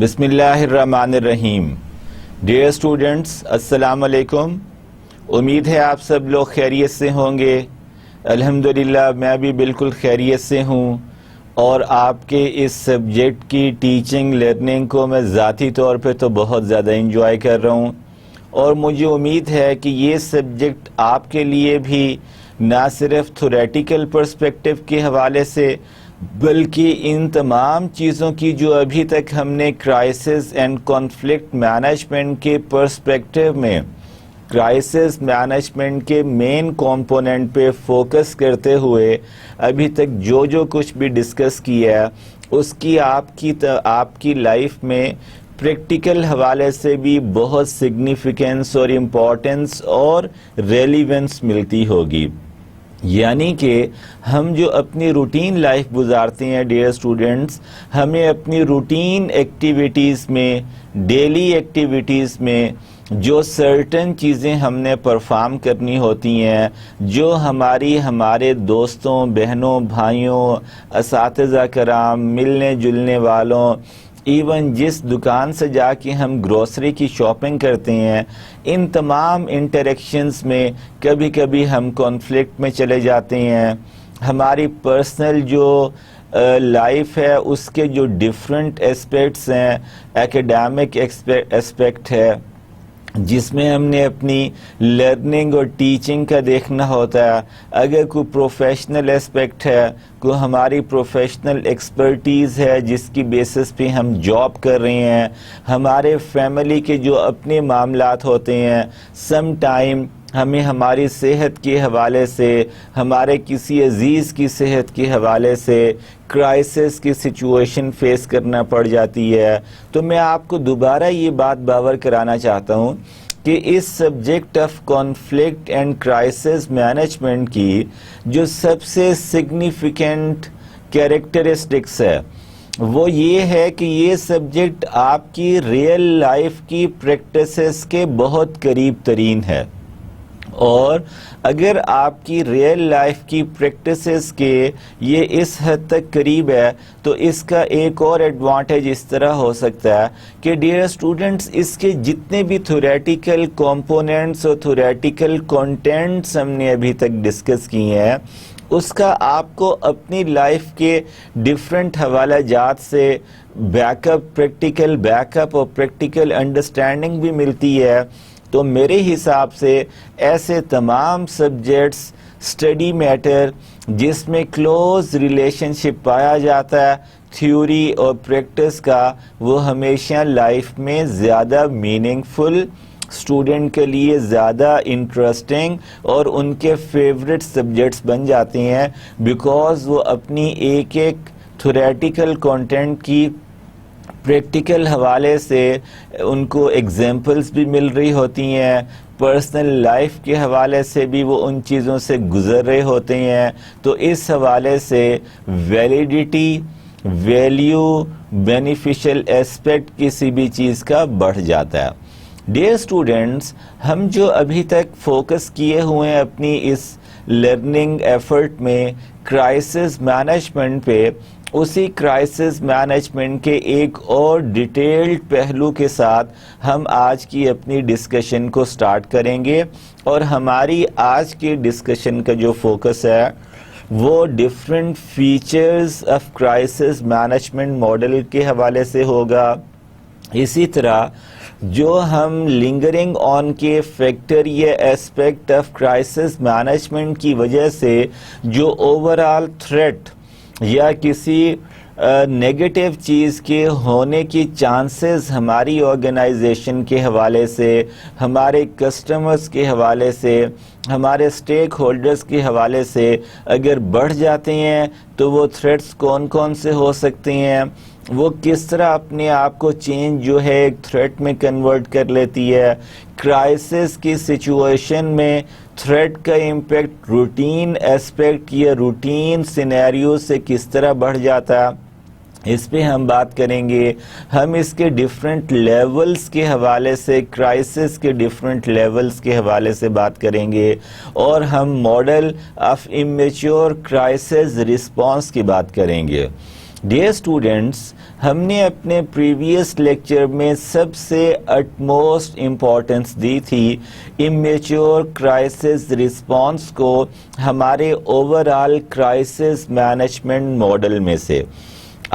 بسم اللہ الرحمن الرحیم. ڈیئر اسٹوڈنٹس، السلام علیکم. امید ہے آپ سب لوگ خیریت سے ہوں گے. الحمدللہ میں بھی بالکل خیریت سے ہوں، اور آپ کے اس سبجیکٹ کی ٹیچنگ لرننگ کو میں ذاتی طور پہ تو بہت زیادہ انجوائے کر رہا ہوں، اور مجھے امید ہے کہ یہ سبجیکٹ آپ کے لیے بھی نہ صرف تھیوریٹیکل پرسپیکٹو کے حوالے سے بلکہ ان تمام چیزوں کی جو ابھی تک ہم نے کرائسس اینڈ کانفلکٹ مینجمنٹ کے پرسپیکٹو میں کرائسس مینجمنٹ کے مین کمپوننٹ پہ فوکس کرتے ہوئے ابھی تک جو کچھ بھی ڈسکس کیا ہے اس کی آپ کی لائف میں پریکٹیکل حوالے سے بھی بہت سگنیفیکنس اور امپورٹنس اور ریلیونس ملتی ہوگی. یعنی کہ ہم جو اپنی روٹین لائف گزارتے ہیں ڈیئر اسٹوڈنٹس، ہمیں اپنی روٹین ایکٹیویٹیز میں، ڈیلی ایکٹیویٹیز میں جو سرٹن چیزیں ہم نے پرفارم کرنی ہوتی ہیں، جو ہمارے دوستوں، بہنوں، بھائیوں، اساتذہ کرام، ملنے جلنے والوں، ایون جس دکان سے جا کے ہم گروسری کی شاپنگ کرتے ہیں، ان تمام انٹریکشنز میں کبھی کبھی ہم کانفلکٹ میں چلے جاتے ہیں. ہماری پرسنل جو لائف ہے اس کے جو ڈیفرنٹ اسپیکٹس ہیں، ایکیڈیمک اسپیکٹ ہے جس میں ہم نے اپنی لرننگ اور ٹیچنگ کا دیکھنا ہوتا ہے، اگر کوئی پروفیشنل اسپیکٹ ہے، کوئی ہماری پروفیشنل ایکسپرٹیز ہے جس کی بیسس پہ ہم جاب کر رہے ہیں، ہمارے فیملی کے جو اپنے معاملات ہوتے ہیں، سم ٹائم ہمیں ہماری صحت کے حوالے سے، ہمارے کسی عزیز کی صحت کے حوالے سے کرائسس کی سچویشن فیس کرنا پڑ جاتی ہے. تو میں آپ کو دوبارہ یہ بات باور کرانا چاہتا ہوں کہ اس subject of conflict and crisis management کی جو سب سے سگنیفیکنٹ کیریکٹرسٹکس ہے وہ یہ ہے کہ یہ سبجیکٹ آپ کی ریئل لائف کی پریکٹسز کے بہت قریب ترین ہے. اور اگر آپ کی ریئل لائف کی پریکٹسز کے یہ اس حد تک قریب ہے تو اس کا ایک اور ایڈوانٹیج اس طرح ہو سکتا ہے کہ ڈیئر اسٹوڈنٹس، اس کے جتنے بھی تھیوریٹیکل کمپوننٹس اور تھیوریٹیکل کنٹینٹس ہم نے ابھی تک ڈسکس کیے ہیں، اس کا آپ کو اپنی لائف کے ڈیفرنٹ حوالہ جات سے پریکٹیکل بیک اپ اور پریکٹیکل انڈرسٹینڈنگ بھی ملتی ہے. تو میرے حساب سے ایسے تمام سبجیکٹس اسٹڈی میٹر جس میں کلوز ریلیشن شپ پایا جاتا ہے تھیوری اور پریکٹس کا، وہ ہمیشہ لائف میں زیادہ میننگ فل، اسٹوڈنٹ کے لیے زیادہ انٹرسٹنگ اور ان کے فیوریٹ سبجیکٹس بن جاتے ہیں، بیکاز وہ اپنی ایک تھیوریٹیکل کنٹینٹ کی پریکٹیکل حوالے سے ان کو ایگزامپلس بھی مل رہی ہوتی ہیں، پرسنل لائف کے حوالے سے بھی وہ ان چیزوں سے گزر رہے ہوتے ہیں. تو اس حوالے سے ویلیڈیٹی، ویلیو، بینیفیشل ایسپیکٹ کسی بھی چیز کا بڑھ جاتا ہے. ڈیئر اسٹوڈنٹس، ہم جو ابھی تک فوکس کیے ہوئے ہیں اپنی اس لرننگ ایفرٹ میں کرائسس مینجمنٹ پہ، اسی کرائسس مینجمنٹ کے ایک اور ڈیٹیلڈ پہلو کے ساتھ ہم آج کی اپنی ڈسکشن کو سٹارٹ کریں گے. اور ہماری آج کی ڈسکشن کا جو فوکس ہے وہ different features of crisis management model کے حوالے سے ہوگا. اسی طرح جو ہم لنگرنگ آن کے فیکٹر یا ایسپیکٹ آف کرائسس مینجمنٹ کی وجہ سے جو اوور آل تھریٹ یا کسی نیگیٹو چیز کے ہونے کی چانسز ہماری آرگنائزیشن کے حوالے سے، ہمارے کسٹمرز کے حوالے سے، ہمارے اسٹیک ہولڈرز کے حوالے سے اگر بڑھ جاتے ہیں تو وہ تھریٹس کون کون سے ہو سکتے ہیں، وہ کس طرح اپنے آپ کو چینج جو ہے ایک تھریٹ میں کنورٹ کر لیتی ہے، کرائسس کی سچویشن میں تھریٹ کا امپیکٹ روٹین ایسپیکٹ یا روٹین سینیریو سے کس طرح بڑھ جاتا ہے، اس پہ ہم بات کریں گے. ہم اس کے ڈیفرنٹ لیولز کے حوالے سے، کرائسس کے ڈیفرنٹ لیولز کے حوالے سے بات کریں گے، اور ہم model of a mature crisis response کی بات کریں گے. ڈیئر اسٹوڈنٹس، ہم نے اپنے پریویس لیکچر میں سب سے اٹموسٹ امپورٹنس دی تھی امیچور کرائسس رسپانس کو ہمارے over all crisis management model میں سے۔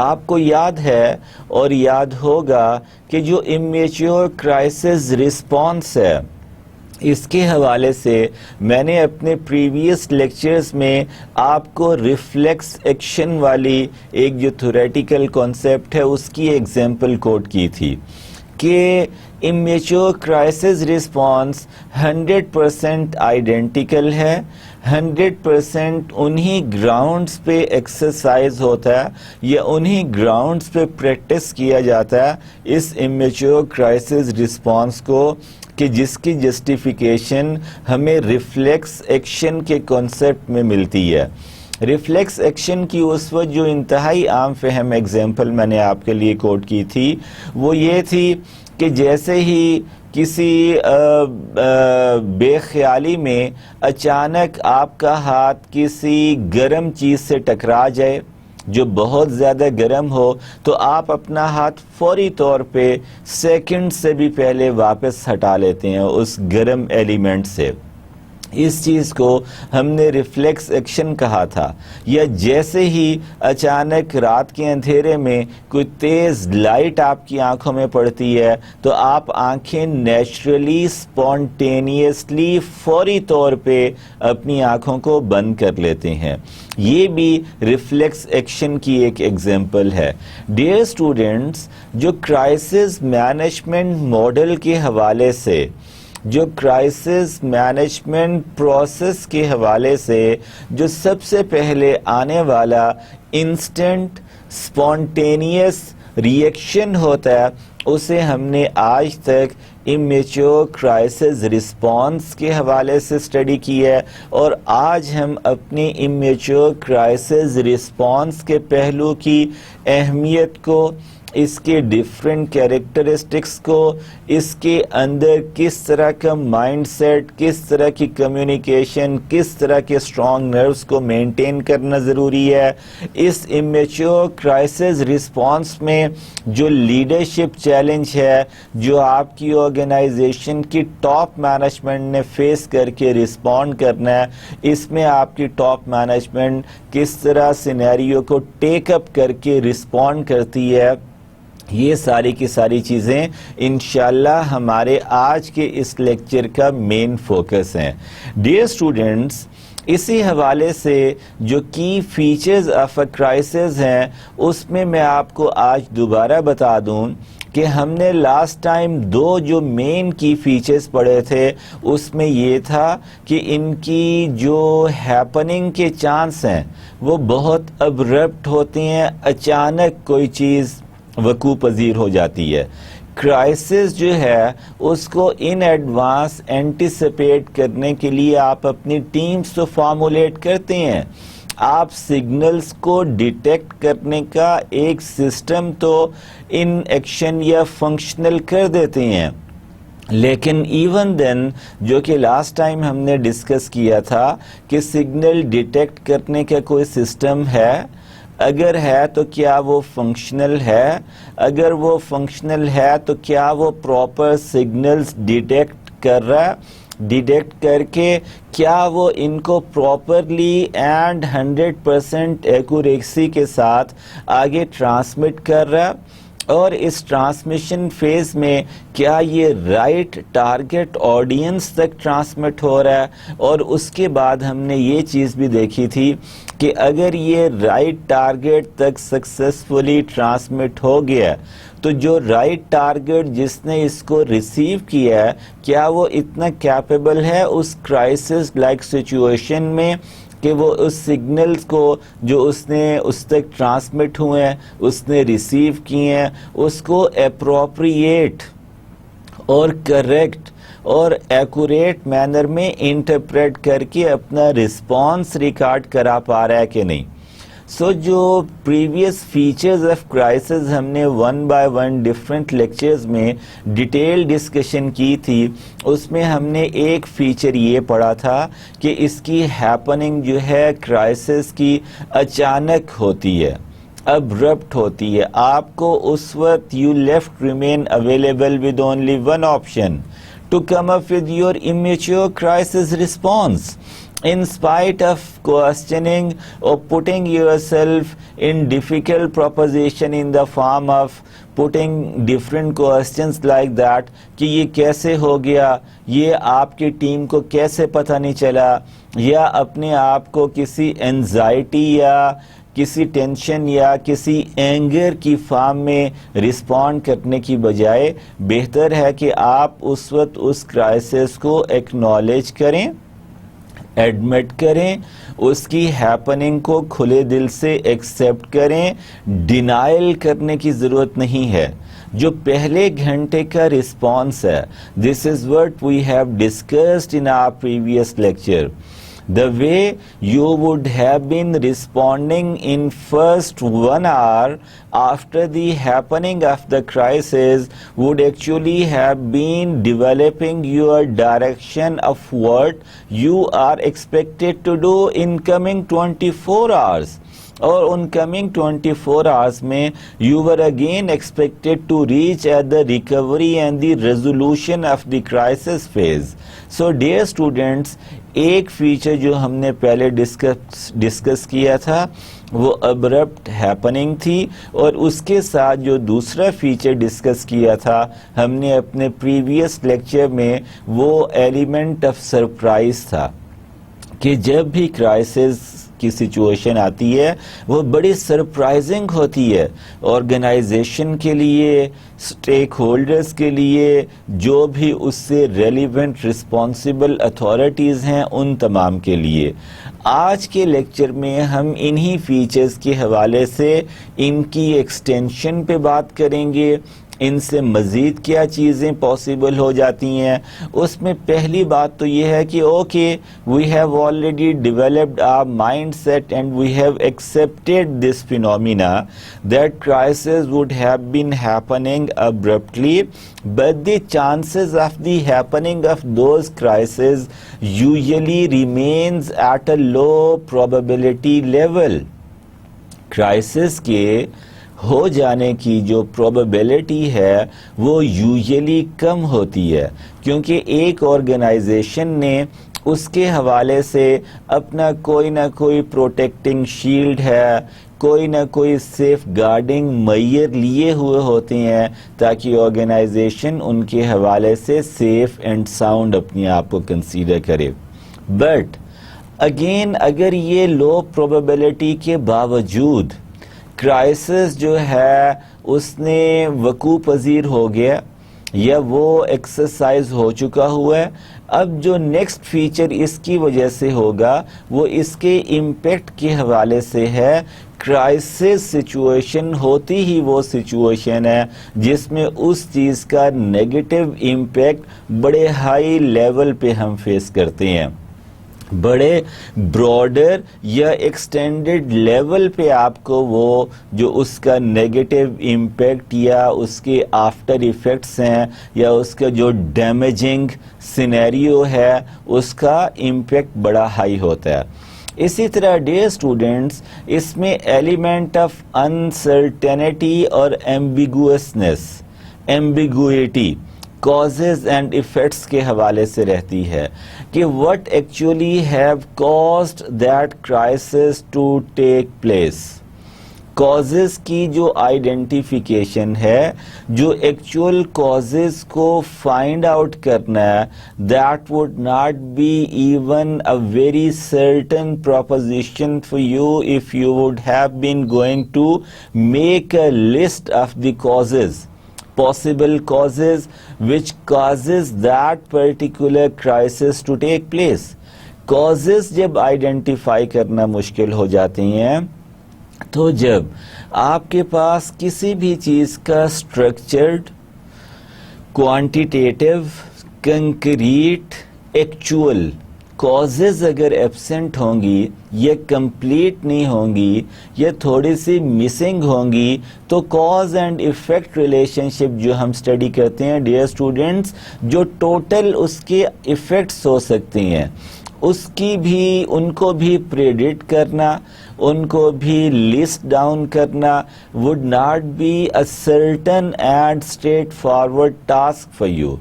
آپ کو یاد ہے اور یاد ہوگا کہ جو امیچور کرائسس رسپانس ہے، اس کے حوالے سے میں نے اپنے پریویس لیکچرز میں آپ کو ریفلیکس ایکشن والی ایک جو تھیوریٹیکل کانسیپٹ ہے اس کی ایگزامپل کوٹ کی تھی کہ امیچور کرائسس رسپانس 100% آئیڈینٹیکل ہے، 100% انہی گراؤنڈز پہ ایکسرسائز ہوتا ہے یا انہی گراؤنڈز پہ پریکٹس کیا جاتا ہے اس امیچور کرائسس رسپانس کو، کہ جس کی جسٹیفیکیشن ہمیں ریفلیکس ایکشن کے کانسیپٹ میں ملتی ہے۔ ریفلیکس ایکشن کی اس وقت جو انتہائی عام فہم ایگزامپل میں نے آپ کے لیے کوٹ کی تھی وہ یہ تھی کہ جیسے ہی کسی بے خیالی میں اچانک آپ کا ہاتھ کسی گرم چیز سے ٹکرا جائے جو بہت زیادہ گرم ہو، تو آپ اپنا ہاتھ فوری طور پہ سیکنڈ سے بھی پہلے واپس ہٹا لیتے ہیں اس گرم ایلیمنٹ سے۔ اس چیز کو ہم نے ریفلیکس ایکشن کہا تھا۔ یا جیسے ہی اچانک رات کے اندھیرے میں کوئی تیز لائٹ آپ کی آنکھوں میں پڑتی ہے تو آپ آنکھیں نیچرلی سپونٹینیسلی فوری طور پہ اپنی آنکھوں کو بند کر لیتے ہیں۔ یہ بھی ریفلیکس ایکشن کی ایک ایگزامپل ہے۔ ڈیئر اسٹوڈنٹس، جو کرائسس مینجمنٹ ماڈل کے حوالے سے، جو کرائسس مینجمنٹ پروسیس کے حوالے سے جو سب سے پہلے آنے والا انسٹنٹ سپونٹینیس ریئیکشن ہوتا ہے، اسے ہم نے آج تک امیچور کرائسس رسپانس کے حوالے سے اسٹڈی کی ہے، اور آج ہم اپنی امیچور کرائسس رسپانس کے پہلو کی اہمیت کو، اس کے ڈیفرنٹ کیریکٹرسٹکس کو، اس کے اندر کس طرح کا مائنڈ سیٹ، کس طرح کی کمیونیکیشن، کس طرح کے اسٹرانگ نروز کو مینٹین کرنا ضروری ہے، اس امیچور کرائسس رسپانس میں جو لیڈرشپ چیلنج ہے جو آپ کی آرگنائزیشن کی ٹاپ مینجمنٹ نے فیس کر کے رسپونڈ کرنا ہے، اس میں آپ کی ٹاپ مینجمنٹ کس طرح سینیریو کو ٹیک اپ کر کے رسپونڈ کرتی ہے، یہ ساری کی ساری چیزیں انشاءاللہ ہمارے آج کے اس لیکچر کا مین فوکس ہیں۔ ڈیئر اسٹوڈنٹس، اسی حوالے سے جو کی فیچرز آف اے کرائسس ہیں اس میں آپ کو آج دوبارہ بتا دوں کہ ہم نے لاسٹ ٹائم دو جو مین کی فیچرز پڑھے تھے، اس میں یہ تھا کہ ان کی جو ہیپننگ کے چانس ہیں وہ بہت ابرپٹ ہوتے ہیں، اچانک کوئی چیز وقوع پذیر ہو جاتی ہے۔ کرائسس جو ہے اس کو ان ایڈوانس اینٹیسپیٹ کرنے کے لیے آپ اپنی ٹیمز تو فارمولیٹ کرتے ہیں، آپ سگنلز کو ڈیٹیکٹ کرنے کا ایک سسٹم تو ان ایکشن یا فنکشنل کر دیتے ہیں، لیکن ایون دین جو کہ لاسٹ ٹائم ہم نے ڈسکس کیا تھا کہ سگنل ڈیٹیکٹ کرنے کا کوئی سسٹم ہے، اگر ہے تو کیا وہ فنکشنل ہے، اگر وہ فنکشنل ہے تو کیا وہ پراپر سگنلز ڈیٹیکٹ کر رہا ہے، ڈیٹیکٹ کر کے کیا وہ ان کو پراپرلی اینڈ 100% ایکوریسی کے ساتھ آگے ٹرانسمٹ کر رہا ہے، اور اس ٹرانسمیشن فیز میں کیا یہ رائٹ ٹارگٹ آڈینس تک ٹرانسمٹ ہو رہا ہے، اور اس کے بعد ہم نے یہ چیز بھی دیکھی تھی کہ اگر یہ رائٹ ٹارگٹ تک سکسیسفلی ٹرانسمٹ ہو گیا تو جو رائٹ ٹارگٹ جس نے اس کو ریسیو کیا ہے کیا وہ اتنا کیپیبل ہے اس کرائسس لائک سچویشن میں کہ وہ اس سگنلز کو جو اس نے اس تک ٹرانسمٹ ہوئے ہیں، اس نے ریسیو کیے ہیں، اس کو اپروپریٹ اور کریکٹ اور ایکوریٹ مینر میں انٹرپریٹ کر کے اپنا رسپانس ریکارڈ کرا پا رہا ہے کہ نہیں۔ سو جو پریویس فیچرز آف کرائسس ہم نے 1 by 1 ڈفرینٹ لیکچرز میں ڈیٹیل ڈسکشن کی تھی، اس میں ہم نے ایک فیچر یہ پڑھا تھا کہ اس کی ہیپننگ جو ہے کرائسس کی اچانک ہوتی ہے، ابرپٹ ہوتی ہے. آپ کو اس وقت you left remain available with only one option to come up with your immature crisis response. In spite of questioning or putting yourself in difficult proposition in the form of putting different questions like that کہ یہ کیسے ہو گیا, یہ آپ کی team کو کیسے پتہ نہیں چلا, یا اپنے آپ کو کسی انزائٹی یا کسی ٹینشن یا کسی اینگر کی فارم میں رسپونڈ کرنے کی بجائے بہتر ہے کہ آپ اس وقت اس کرائسس کو ایکنالج کریں, ایڈمٹ کریں, اس کی ہیپننگ کو کھلے دل سے ایکسیپٹ کریں. ڈینائل کرنے کی ضرورت نہیں ہے. جو پہلے گھنٹے کا رسپانس ہے, this is what we have discussed in our previous lecture. The way you would have been responding in first 1 hour after the happening of the crisis would actually have been developing your direction of what you are expected to do in coming 24 hours. اور in coming 24 hours میں you were again expected to reach at the recovery and the resolution of the crisis phase. So dear students, ایک feature جو ہم نے پہلے discuss کیا تھا وہ ابرپٹ ہیپننگ تھی, اور اس کے ساتھ جو دوسرا فیچر ڈسکس کیا تھا ہم نے اپنے پریویس لیکچر میں, وہ ایلیمنٹ آف سرپرائز تھا کہ جب بھی کرائسس کی سچویشن آتی ہے وہ بڑی سرپرائزنگ ہوتی ہے آرگنائزیشن کے لیے, اسٹیک ہولڈرز کے لیے, جو بھی اس سے ریلیونٹ رسپانسبل اتھارٹیز ہیں ان تمام کے لیے. آج کے لیکچر میں ہم انہی فیچرز کے حوالے سے ان کی ایکسٹینشن پہ بات کریں گے, ان سے مزید کیا چیزیں پاسبل ہو جاتی ہیں. اس میں پہلی بات تو یہ ہے کہ okay, we have already developed our mindset and we have accepted this phenomena that crisis would have been happening abruptly, but the chances of the happening of those crises usually remains at a low probability level. Crisis کے ہو جانے کی جو probability ہے وہ usually come ہوتی ہے, کیونکہ ایک آرگنائزیشن نے اس کے حوالے سے اپنا کوئی نہ کوئی پروٹیکٹنگ شیلڈ ہے, کوئی نہ کوئی سیف گارڈنگ میئر لیے ہوئے ہوتے ہیں تاکہ آرگنائزیشن ان کے حوالے سے سیف اینڈ ساؤنڈ اپنے آپ کو کنسیڈر کرے. بٹ اگین اگر یہ لو پروبیبلٹی کے باوجود کرائسس جو ہے اس نے وقوع پذیر ہو گیا یا وہ ایکسرسائز ہو چکا ہوا ہے, اب جو نیکسٹ فیچر اس کی وجہ سے ہوگا وہ اس کے امپیکٹ کے حوالے سے ہے. کرائسس سچویشن ہوتی ہی وہ سچویشن ہے جس میں اس چیز کا نیگیٹو امپیکٹ بڑے ہائی لیول پہ ہم فیس کرتے ہیں, بڑے براڈر یا ایکسٹینڈڈ لیول پہ آپ کو وہ جو اس کا نیگیٹو امپیکٹ یا اس کے آفٹر ایفیکٹس ہیں یا اس کا جو ڈیمیجنگ سینیریو ہے اس کا امپیکٹ بڑا ہائی ہوتا ہے. اسی طرح ڈیئر اسٹوڈنٹس, اس میں ایلیمنٹ آف انسرٹینٹی اور ایمبیگوسنس, ایمبیگوئٹی کازز اینڈ ایفیکٹس کے حوالے سے رہتی ہے کہ what actually have caused that crisis to take place. Causes کی جو آئیڈینٹیفیکیشن ہے, جو ایکچوئل کازز کو فائنڈ آؤٹ کرنا ہے, that would not be even a very certain proposition for you if you would have been going to make a list of the causes, possible causes which causes that particular crisis to take place. causes جب identify کرنا مشکل ہو جاتے ہیں تو جب آپ کے پاس کسی بھی چیز کا structured, quantitative, concrete, actual causes اگر ایبسنٹ ہوں گی یا کمپلیٹ نہیں ہوں گی یا تھوڑی سی مسنگ ہوں گی تو کاز اینڈ ایفیکٹ ریلیشن شپ جو ہم اسٹڈی کرتے ہیں ڈیئر اسٹوڈنٹس, جو ٹوٹل اس کے ایفیکٹس ہو سکتے ہیں اس کی بھی ان کو بھی پریڈکٹ کرنا, ان کو بھی لسٹ ڈاؤن کرنا would not be a certain and straightforward task for you.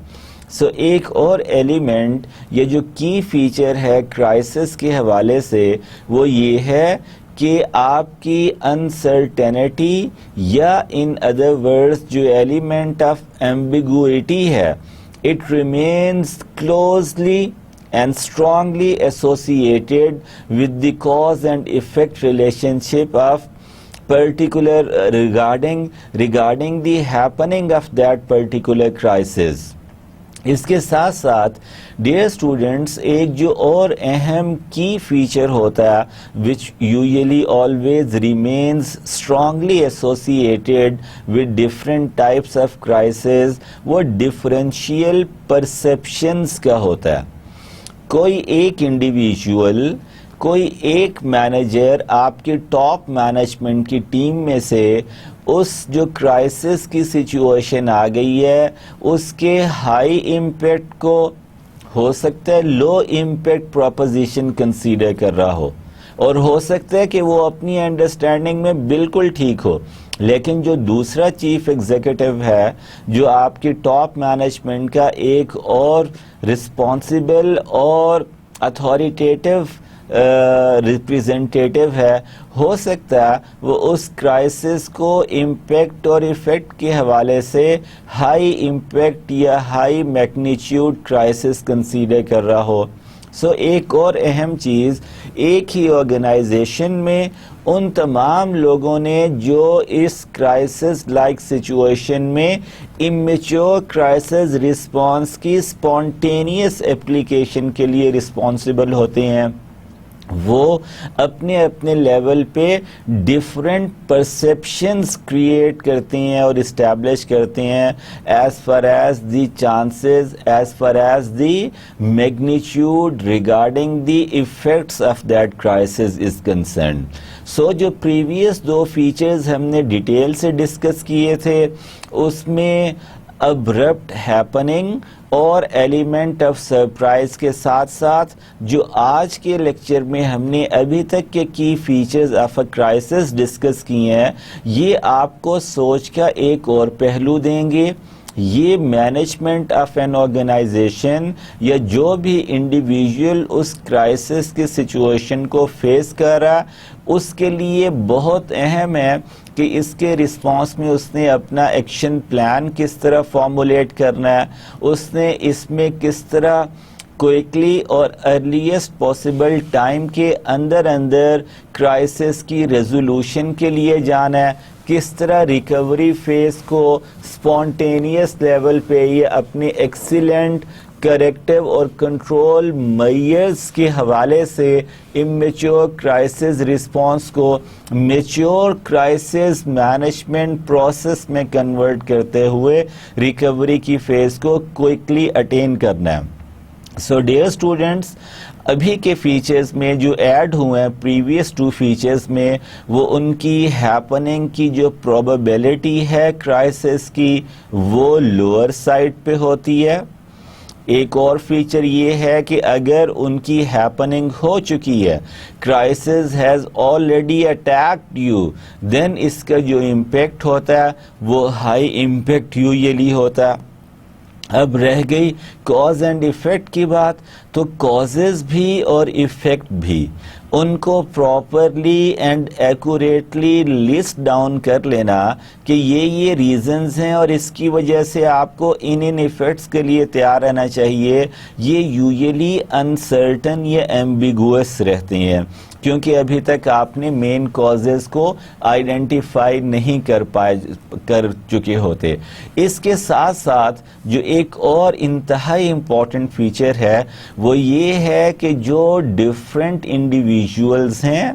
سو ایک اور ایلیمنٹ, یہ جو کی فیچر ہے کرائسس کے حوالے سے, وہ یہ ہے کہ آپ کی انسرٹینٹی یا ان ادر ورڈز جو ایلیمنٹ آف ایمبیگوئٹی ہے, it remains closely and strongly associated with the cause and effect relationship of particular regarding the happening of that particular crisis. اس کے ساتھ ساتھ ڈیئر اسٹوڈنٹس, ایک جو اور اہم کی فیچر ہوتا ہے which usually always remains strongly associated with different types of crisis, وہ differential perceptions کا ہوتا ہے. کوئی ایک انڈیویجول, کوئی ایک مینیجر آپ کی ٹاپ مینجمنٹ کی ٹیم میں سے اس جو کرائسس کی سچویشن آ گئی ہے, اس کے ہائی امپیکٹ کو ہو سکتا ہے لو امپیکٹ پروپوزیشن کنسیڈر کر رہا ہو, اور ہو سکتا ہے کہ وہ اپنی انڈرسٹینڈنگ میں بالکل ٹھیک ہو, لیکن جو دوسرا چیف ایگزیکٹو ہے, جو آپ کی ٹاپ مینجمنٹ کا ایک اور رسپانسبل اور اتھارٹیٹیو ریپریزنٹیٹیو ہے, ہو سکتا ہے وہ اس کرائسس کو امپیکٹ اور ایفیکٹ کے حوالے سے ہائی امپیکٹ یا ہائی میگنیچیوڈ کرائسس کنسیڈر کر رہا ہو. سو ایک اور اہم چیز, ایک ہی آرگنائزیشن میں ان تمام لوگوں نے جو اس کرائسس لائک سچویشن میں امیچور کرائسس رسپانس کی اسپونٹینیس اپلیکیشن کے لیے رسپانسبل ہوتے ہیں, وہ اپنے اپنے لیول پہ ڈفرینٹ پرسیپشنز کریٹ کرتے ہیں اور اسٹیبلش کرتے ہیں as far as the chances, as far as the magnitude regarding the effects of that crisis is concerned. So جو پریویس دو فیچرز ہم نے ڈیٹیل سے ڈسکس کیے تھے, اس میں ابرپٹ ہیپننگ اور ایلیمنٹ آف سرپرائز کے ساتھ ساتھ جو آج کے لیکچر میں ہم نے ابھی تک کے کی features of a crisis discuss کیے ہیں, یہ آپ کو سوچ کا ایک اور پہلو دیں گے. یہ مینجمنٹ آف این آرگنائزیشن یا جو بھی انڈیویجول اس کرائسس کی سچویشن کو فیس کر رہا, اس کے لیے بہت اہم ہے کہ اس کے رسپانس میں اس نے اپنا ایکشن پلان کس طرح فارمولیٹ کرنا ہے, اس نے اس میں کس طرح کوئکلی اور ارلیسٹ پاسبل ٹائم کے اندر کرائسس کی ریزولوشن کے لیے جانا ہے, کس طرح ریکوری فیز کو اسپونٹینیس لیول پہ یہ اپنے ایکسیلنٹ کریکٹیو اور کنٹرول میئرز کے حوالے سے امیچور کرائسس رسپانس کو میچور کرائسس مینجمنٹ پروسیس میں کنورٹ کرتے ہوئے ریکوری کی فیز کو کوئکلی اٹین کرنا ہے. سو ڈیئر اسٹوڈنٹس, ابھی کے فیچرز میں جو ایڈ ہوئے ہیں پریویس ٹو فیچرز میں, وہ ان کی ہیپننگ کی جو پروبیبلٹی ہے کرائسس کی, وہ لوور سائڈ پہ ہوتی ہے. ایک اور فیچر یہ ہے کہ اگر ان کی ہیپننگ ہو چکی ہے, crisis has already attacked you, then اس کا جو امپیکٹ ہوتا ہے وہ ہائی امپیکٹ یوزلی ہوتا ہے. اب رہ گئی کاز اینڈ ایفیکٹ کی بات, تو کازز بھی اور ایفیکٹ بھی ان کو properly and accurately list down کر لینا کہ یہ ریزنز ہیں اور اس کی وجہ سے آپ کو ان ایفیکٹس کے لیے تیار رہنا چاہیے, یہ یوزلی انسرٹن یا ایمبیگوس رہتے ہیں کیونکہ ابھی تک آپ نے مین کازز کو آئیڈینٹیفائی نہیں کر چکے ہوتے. اس کے ساتھ ساتھ جو ایک اور انتہائی امپورٹنٹ فیچر ہے وہ یہ ہے کہ جو ڈفرینٹ انڈیویجولز ہیں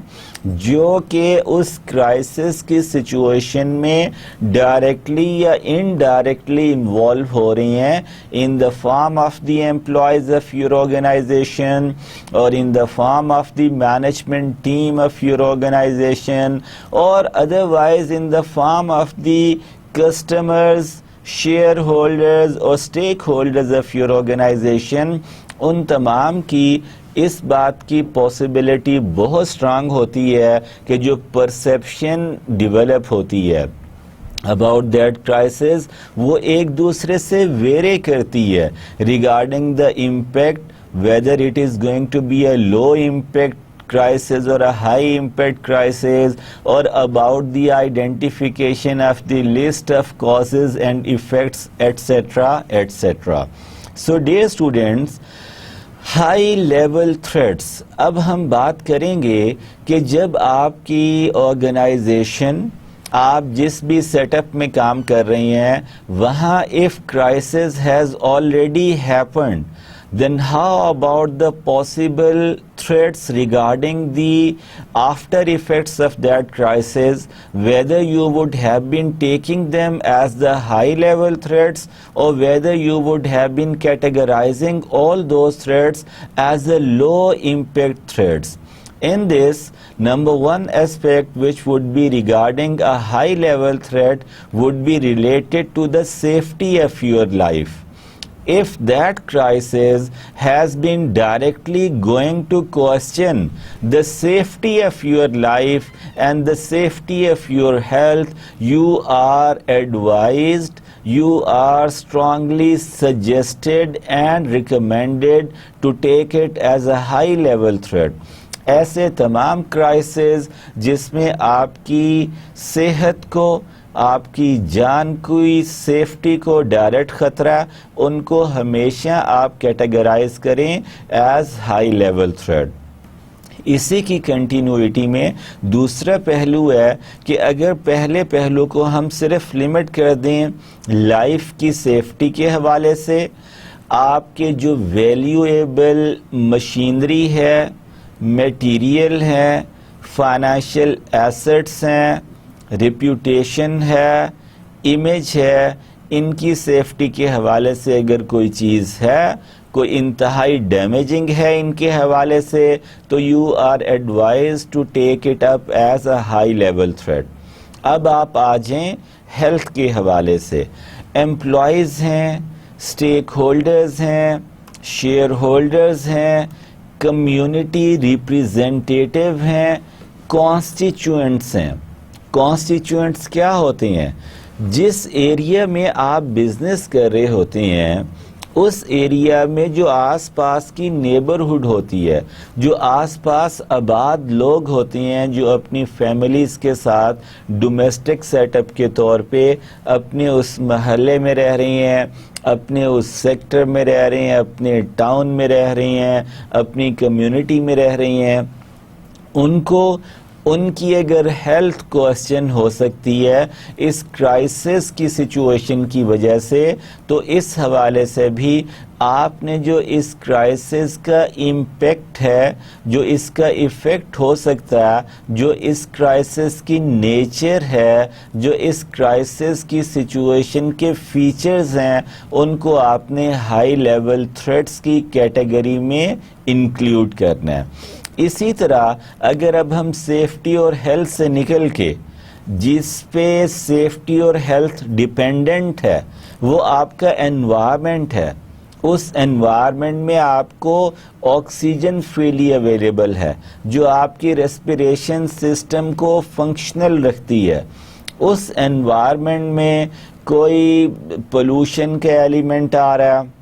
جو کہ اس کرائسس کی سچویشن میں ڈائریکٹلی یا انڈائریکٹلی انوالو ہو رہی ہیں in the form of the employees of your organisation اور in the form of the management team of your organisation اور otherwise in the form of the customers, shareholders اور stakeholders of your organisation, ان تمام کی اس بات کی possibility بہت strong ہوتی ہے کہ جو پرسیپشن ڈیولپ ہوتی ہے about that crisis وہ ایک دوسرے سے ویری کرتی ہے regarding the impact, whether it is going to be a low impact crisis or a high impact crisis, or about the identification of the list of causes and effects, etc. etc. So dear students, high level threats. اب ہم بات کریں گے کہ جب آپ کی organization آپ جس بھی سیٹ اپ میں کام کر رہی ہیں وہاں if crisis has already happened, then how about the possible threats regarding the after effects of that crisis, whether you would have been taking them as the high level threats or whether you would have been categorizing all those threats as the low impact threats. In this, number one aspect which would be regarding a high level threat would be related to the safety of your life. If that crisis has been directly going to question the safety of your life and the safety of your health, you are advised, you are strongly suggested and recommended to take it as a high level threat. ایسے تمام crisis جس میں آپ کی صحت کو آپ کی جان کی سیفٹی کو ڈائریکٹ خطرہ ان کو ہمیشہ آپ کیٹیگرائز کریں ایز ہائی لیول تھریٹ. اسی کی کنٹینیوٹی میں دوسرا پہلو ہے کہ اگر پہلے پہلو کو ہم صرف لمٹ کر دیں لائف کی سیفٹی کے حوالے سے، آپ کے جو ویلیویبل مشینری ہے، میٹیریل ہے، فائنینشیل ایسٹس ہیں، ریپیوٹیشن ہے، امیج ہے، ان کی سیفٹی کے حوالے سے اگر کوئی چیز ہے، کوئی انتہائی ڈیمیجنگ ہے ان کے حوالے سے، تو you are advise to take it up as a high level threat. اب آپ آ جائیں ہیلتھ کے حوالے سے. امپلائیز ہیں، اسٹیک ہولڈرز ہیں، شیئر ہولڈرز ہیں، کمیونٹی ریپریزنٹیٹیو ہیں، کانسٹیچوئنٹس ہیں. کانسٹیچوئنٹس کیا ہوتے ہیں؟ جس ایریا میں آپ بزنس کر رہے ہوتے ہیں اس ایریا میں جو آس پاس کی نیبرہڈ ہوتی ہے، جو آس پاس آباد لوگ ہوتے ہیں جو اپنی فیملیز کے ساتھ ڈومیسٹک سیٹ اپ کے طور پہ اپنے اس محلے میں رہ رہی ہیں، اپنے اس سیکٹر میں رہ رہی ہیں، اپنے ٹاؤن میں رہ رہی ہیں، اپنی کمیونٹی میں رہ رہی ہیں، ان کو ان کی اگر ہیلتھ کوسچن ہو سکتی ہے اس کرائسس کی سچویشن کی وجہ سے، تو اس حوالے سے بھی آپ نے جو اس کرائسس کا امپیکٹ ہے، جو اس کا ایفیکٹ ہو سکتا ہے، جو اس کرائسس کی نیچر ہے، جو اس کرائسس کی سچویشن کے فیچرز ہیں، ان کو آپ نے ہائی لیول تھریٹس کی کیٹیگری میں انکلوڈ کرنا ہے. اسی طرح اگر اب ہم سیفٹی اور ہیلتھ سے نکل کے جس پہ سیفٹی اور ہیلتھ ڈیپینڈنٹ ہے وہ آپ کا انوائرمنٹ ہے، اس انوائرمنٹ میں آپ کو آکسیجن فریلی اویلیبل ہے جو آپ کی ریسپیریشن سسٹم کو فنکشنل رکھتی ہے، اس انوائرمنٹ میں کوئی پولوشن کا ایلیمنٹ آ رہا ہے،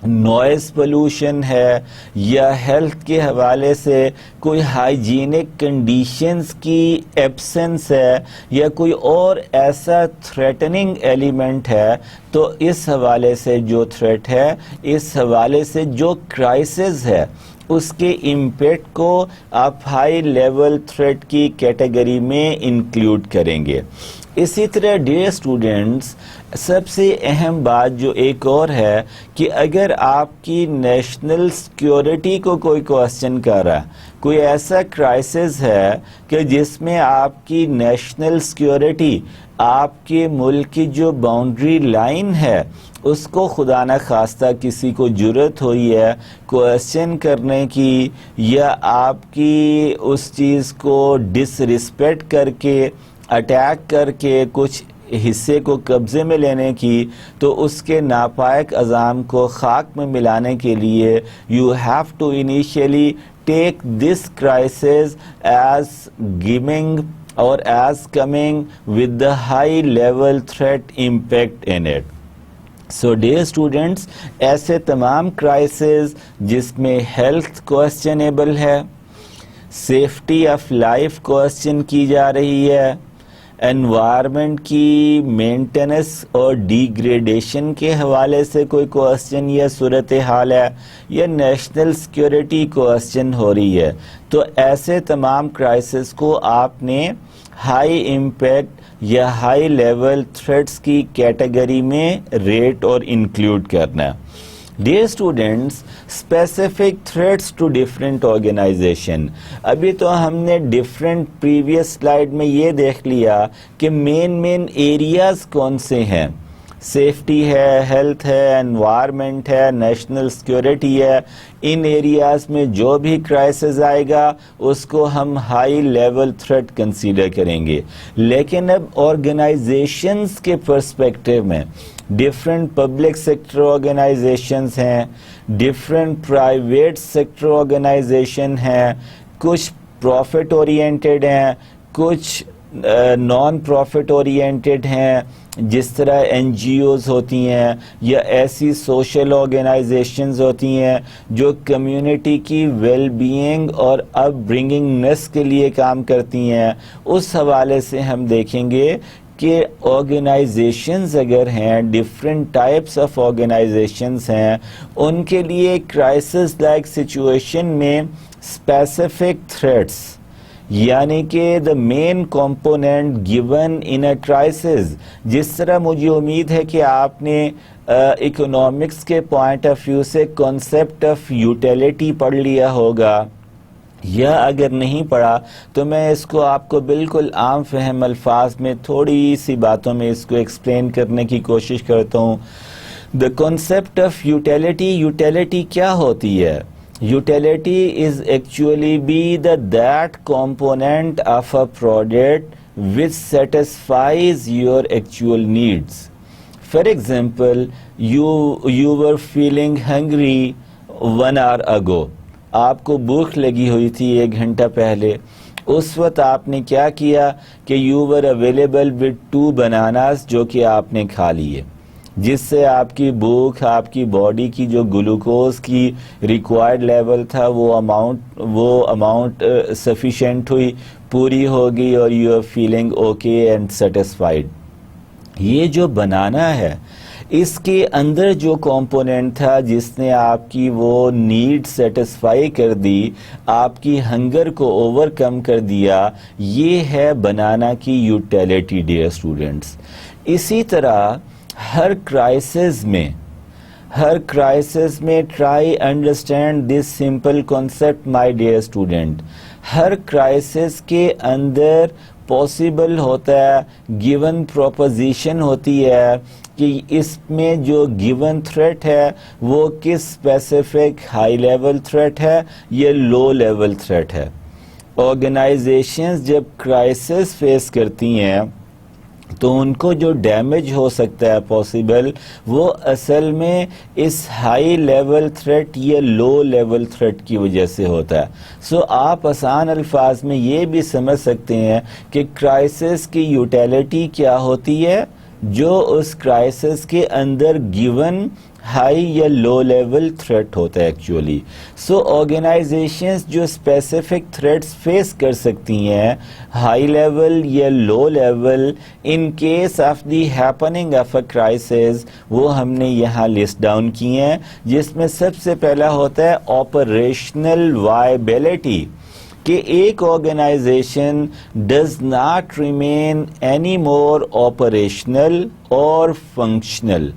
نوائز پولوشن ہے، یا ہیلتھ کے حوالے سے کوئی ہائیجینک کنڈیشنز کی ایبسنس ہے، یا کوئی اور ایسا تھریٹننگ ایلیمنٹ ہے، تو اس حوالے سے جو تھریٹ ہے، اس حوالے سے جو کرائسس ہے، اس کے امپیکٹ کو آپ ہائی لیول تھریٹ کی کیٹیگری میں انکلوڈ کریں گے. اسی طرح ڈیئر اسٹوڈنٹس، سب سے اہم بات جو ایک اور ہے کہ اگر آپ کی نیشنل سیکیورٹی کو کوئی کوسچن کر رہا ہے، کوئی ایسا کرائسس ہے کہ جس میں آپ کی نیشنل سیکیورٹی، آپ کے ملک کی جو باؤنڈری لائن ہے، اس کو خدا نہ خواستہ کسی کو جرأت ہوئی ہے کوسچن کرنے کی، یا آپ کی اس چیز کو ڈس رسپیکٹ کر کے، اٹیک کر کے کچھ حصے کو قبضے میں لینے کی تو اس کے ناپائق عزام کو خاک میں ملانے کے لیے you have to initially take this crisis as giving or as coming with the high level threat impact in it. So dear students, ایسے تمام کرائسز جس میں ہیلتھ کوسچنیبل ہے، سیفٹی آف لائف کوسچن کی جا رہی ہے، انوائرمنٹ کی مینٹیننس اور ڈیگریڈیشن کے حوالے سے کوئی کوسچن یا صورتحال ہے، یا نیشنل سیکیورٹی کوسچن ہو رہی ہے، تو ایسے تمام کرائسس کو آپ نے ہائی امپیکٹ یا ہائی لیول تھریٹس کی کیٹیگری میں ریٹ اور انکلوڈ کرنا ہے. Dear students, specific threats to different organization. ابھی تو ہم نے ڈفرینٹ پریویس سلائیڈ میں یہ دیکھ لیا کہ مین ایریاز کون سے ہیں. سیفٹی ہے، ہیلتھ ہے، انوائرمنٹ ہے، نیشنل سیکیورٹی ہے. ان ایریاز میں جو بھی کرائسس آئے گا اس کو ہم ہائی لیول تھریٹ کنسیڈر کریں گے. لیکن اب آرگنائزیشنز کے پرسپیکٹو میں ڈفرینٹ پبلک سیکٹر آرگنائزیشنز ہیں، ڈفرینٹ پرائیویٹ سیکٹر آرگنائزیشن ہیں، کچھ پروفٹ اورینٹیڈ ہیں، کچھ نان پروفٹ اورینٹیڈ ہیں، جس طرح این جی اوز ہوتی ہیں یا ایسی سوشل آرگنائزیشنز ہوتی ہیں جو کمیونٹی کی ویل بینگ اور اپ برنگنگنس کے لیے کام کرتی ہیں. اس حوالے سے ہم دیکھیں گے کہ آرگنائزیشنز اگر ہیں، ڈفرینٹ ٹائپس آف آرگنائزیشنز ہیں، ان کے لیے کرائسس لائک سچویشن میں اسپیسیفک تھریٹس، یعنی کہ the main component given in a crisis. جس طرح مجھے امید ہے کہ آپ نے اکنامکس کے پوائنٹ آف ویو سے کانسیپٹ آف یوٹیلیٹی پڑھ لیا ہوگا، یا اگر نہیں پڑھا تو میں اس کو آپ کو بالکل عام فہم الفاظ میں تھوڑی سی باتوں میں اس کو ایکسپلین کرنے کی کوشش کرتا ہوں. The concept of utility, utility کیا ہوتی ہے؟ Utility is actually be that component of a product which satisfies your actual needs. For example, you were feeling hungry 1 hour ago. آپ کو بھوک لگی ہوئی تھی 1 گھنٹہ پہلے. اس وقت آپ نے کیا کیا کہ you were available with 2 bananas جو کہ آپ نے کھا لیے، جس سے آپ کی بھوک، آپ کی باڈی کی جو گلوکوز کی ریکوائرڈ لیول تھا وہ اماؤنٹ سفیشینٹ ہوئی، پوری ہوگی، اور you are feeling okay and satisfied. یہ جو بنانا ہے اس کے اندر جو کمپوننٹ تھا جس نے آپ کی وہ نیڈ سیٹسفائی کر دی، آپ کی ہنگر کو اوور کم کر دیا، یہ ہے بنانا کی یوٹیلیٹی. ڈیئر اسٹوڈنٹس، اسی طرح ہر کرائسس میں try understand this simple concept my dear student. Hare crisis کے اندر پاسبل ہوتا ہے، گیون پروپوزیشن ہوتی ہے کہ اس میں جو گیون تھریٹ ہے وہ کس اسپیسیفک ہائی لیول تھریٹ ہے یا لو لیول تھریٹ ہے. آرگنائزیشنز جب کرائسس فیس کرتی ہیں تو ان کو جو ڈیمیج ہو سکتا ہے پاسبل، وہ اصل میں اس ہائی لیول تھریٹ یا لو لیول تھریٹ کی وجہ سے ہوتا ہے. سو آپ آسان الفاظ میں یہ بھی سمجھ سکتے ہیں کہ کرائسس کی یوٹیلیٹی کیا ہوتی ہے، جو اس کرائسس کے اندر گیون ہائی یا لو لیول تھریٹ ہوتا ہے ایکچولی. سو آرگنائزیشنز جو اسپیسیفک تھریٹس فیس کر سکتی ہیں، ہائی لیول یا low level, in case of the happening of a crisis, وہ ہم نے یہاں لسٹ ڈاؤن کی ہیں، جس میں سب سے پہلا ہوتا ہے آپریشنل وائبلٹی، کہ ایک organization does not remain any more operational اور فنکشنل،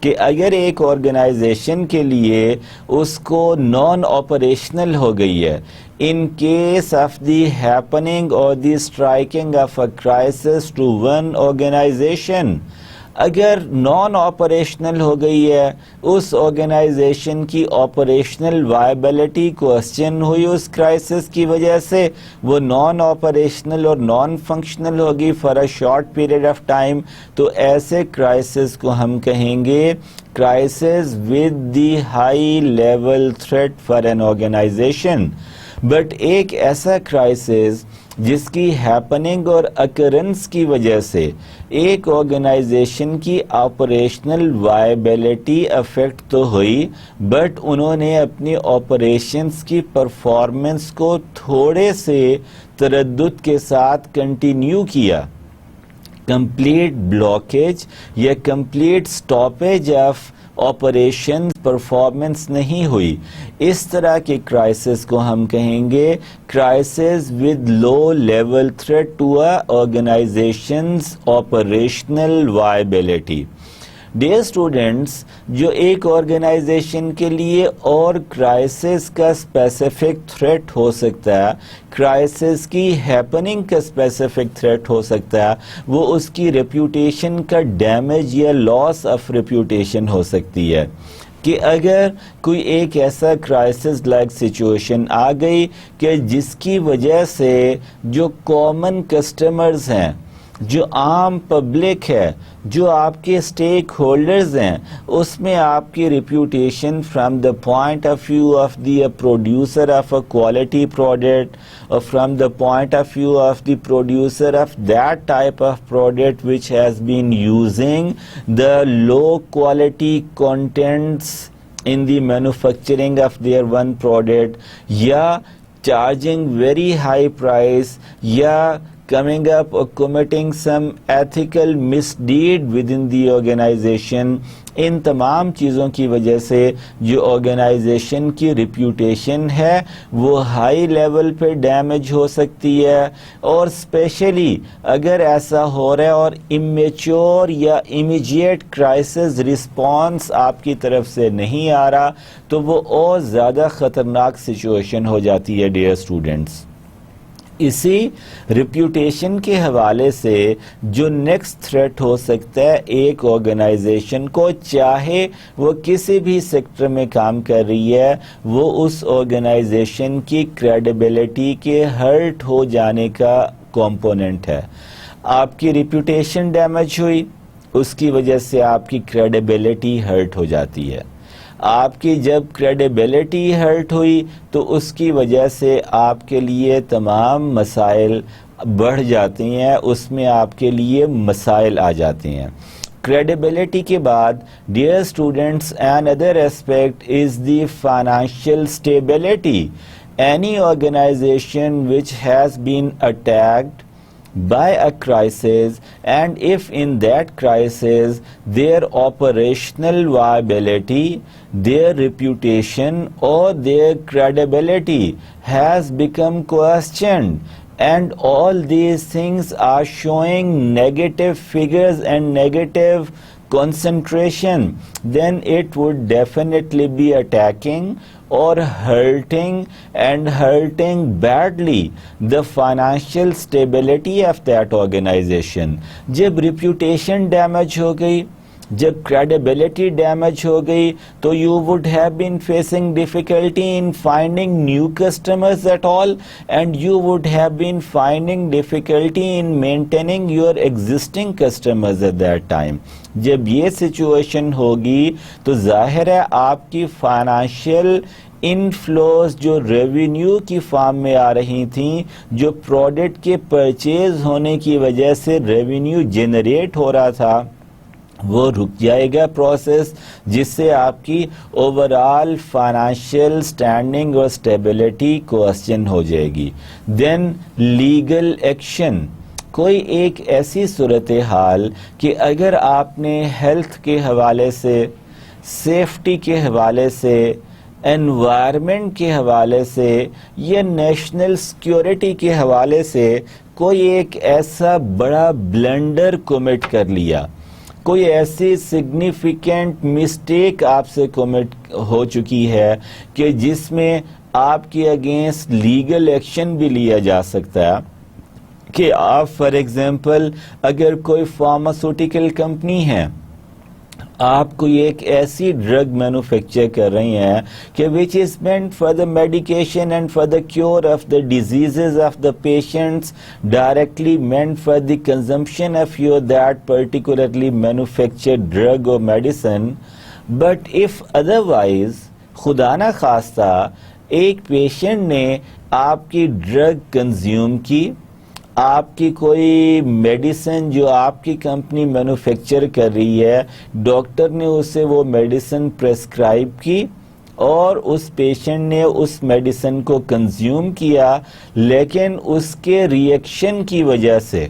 کہ اگر ایک آرگنائزیشن کے لیے اس کو نان آپریشنل ہو گئی ہے، in case of the happening اور the striking of a crisis to one organisation, اگر نان آپریشنل ہو گئی ہے، اس آرگنائزیشن کی آپریشنل وائبلٹی کوسچن ہوئی اس کرائسس کی وجہ سے، وہ نان آپریشنل اور نان فنکشنل ہوگی for a short period of time, تو ایسے کرائسس کو ہم کہیں گے crisis with the high level threat for an organization. But ایک ایسا کرائسس جس کی ہیپننگ اور اکرنس کی وجہ سے ایک آرگنائزیشن کی آپریشنل وائبلٹی افیکٹ تو ہوئی، بٹ انہوں نے اپنی آپریشنز کی پرفارمنس کو تھوڑے سے تردد کے ساتھ کنٹینیو کیا، کمپلیٹ بلاکیج یا کمپلیٹ سٹاپیج آف آپریشن پرفارمنس نہیں ہوئی، اس طرح کے کرائسس کو ہم کہیں گے crisis with low level threat to a organization's operational viability. Dear students, جو ایک آرگنائزیشن کے لیے اور کرائسس کا اسپیسیفک تھریٹ ہو سکتا ہے، کرائسس کی ہیپننگ کا اسپیسیفک تھریٹ ہو سکتا ہے، وہ اس کی ریپیوٹیشن کا ڈیمیج یا لاس آف ریپیوٹیشن ہو سکتی ہے، کہ اگر کوئی ایک ایسا کرائسس لائک سچویشن آ گئی کہ جس کی وجہ سے جو کامن کسٹمرز ہیں، جو عام پبلک ہے، جو آپ کے اسٹیک ہولڈرز ہیں، اس میں آپ کی reputation from the point of view of the producer of a quality product اور from the point of view of the producer of that type of product which has been using the low quality contents in the manufacturing of their one product، یا charging very high price، یا coming up or committing some ethical misdeed within the organization، ان تمام چیزوں کی وجہ سے جو organization کی ریپیوٹیشن ہے وہ ہائی لیول پہ ڈیمیج ہو سکتی ہے، اور اسپیشلی اگر ایسا ہو رہا ہے اور امیچور یا امیجیٹ کرائسس رسپانس آپ کی طرف سے نہیں آ رہا، تو وہ اور زیادہ خطرناک سچویشن ہو جاتی ہے ڈیئر اسٹوڈنٹس۔ اسی ریپیوٹیشن کے حوالے سے جو نیکسٹ تھریٹ ہو سکتا ہے ایک آرگنائزیشن کو، چاہے وہ کسی بھی سیکٹر میں کام کر رہی ہے، وہ اس آرگنائزیشن کی کریڈیبلٹی کے ہرٹ ہو جانے کا کمپوننٹ ہے۔ آپ کی ریپیوٹیشن ڈیمیج ہوئی، اس کی وجہ سے آپ کی کریڈیبلٹی ہرٹ ہو جاتی ہے۔ آپ کی جب کریڈیبلٹی ہرٹ ہوئی تو اس کی وجہ سے آپ کے لیے تمام مسائل بڑھ جاتے ہیں، اس میں آپ کے لیے مسائل آ جاتے ہیں۔ کریڈیبلٹی کے بعد dear students another aspect is the financial stability. Any organization which has been attacked by a crisis, and if in that crisis their operational viability, their reputation or their credibility has become questioned, and all these things are showing negative figures and negative concentration, then it would definitely be attacking or hurting badly the financial stability of that organization۔ جب reputation damage ہو گئی، جب credibility damage ہو گئی، تو you would have been facing difficulty in finding new customers at all, and you would have been finding difficulty in maintaining your existing customers at that time۔ جب یہ situation ہوگی تو ظاہر ہے آپ کی فائنانشیل انفلوز جو ریونیو کی فارم میں آ رہی تھیں، جو پروڈکٹ کے پرچیز ہونے کی وجہ سے ریونیو جنریٹ ہو رہا تھا، وہ رک جائے گا پروسیس، جس سے آپ کی اوورآل فائنانشیل سٹینڈنگ اور سٹیبلٹی کوسچن ہو جائے گی۔ دین لیگل ایکشن، کوئی ایک ایسی صورتحال کہ اگر آپ نے ہیلتھ کے حوالے سے، سیفٹی کے حوالے سے، انوائرمنٹ کے حوالے سے یا نیشنل سیکیورٹی کے حوالے سے کوئی ایک ایسا بڑا بلنڈر کمٹ کر لیا، کوئی ایسی سگنیفیکنٹ مسٹیک آپ سے کمٹ ہو چکی ہے کہ جس میں آپ کے اگینسٹ لیگل ایکشن بھی لیا جا سکتا ہے، کہ آپ فار ایگزامپل اگر کوئی فارماسوٹیکل کمپنی ہے، آپ کو ایک ایسی ڈرگ مینوفیکچر کر رہی ہیں کہ which is meant for the medication and for the cure of the diseases of the patients, directly meant for the consumption of your that particularly manufactured drug اور میڈیسن. بٹ اف ادروائز، خدا نہ خواستہ ایک patient نے آپ کی drug consume کی، آپ کی کوئی میڈیسن جو آپ کی کمپنی مینوفیکچر کر رہی ہے، ڈاکٹر نے اسے وہ میڈیسن پریسکرائب کی اور اس پیشنٹ نے اس میڈیسن کو کنزیوم کیا، لیکن اس کے ریئیکشن کی وجہ سے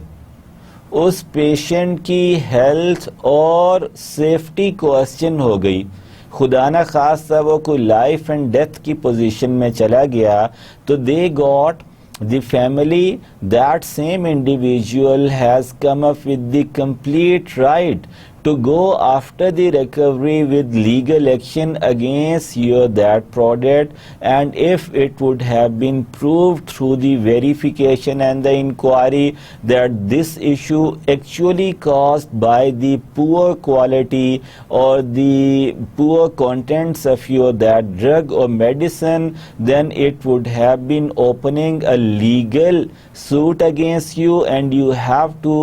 اس پیشنٹ کی ہیلتھ اور سیفٹی کوسچن ہو گئی، خدا نہ خواستہ وہ کوئی لائف اینڈ ڈیتھ کی پوزیشن میں چلا گیا، تو they got the family, that same individual has come up with the complete right to go after the recovery with legal action against that product, and if it would have been proved through the verification and the inquiry that this issue actually caused by the poor quality or the poor contents of that drug or medicine, then it would have been opening a legal suit against you and you have to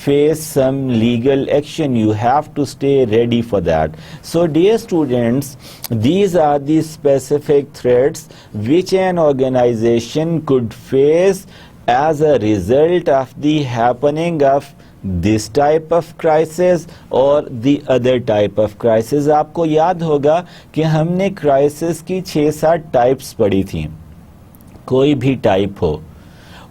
face some legal action. You have to stay ready for that. So dear students, these are the specific threats which an organization could face as a result of the happening of this type of crisis or the other type of crisis. آپ کو یاد ہوگا کہ ہم نے crisis کی 6-7 types پڑھی تھیں. کوئی بھی ٹائپ ہو،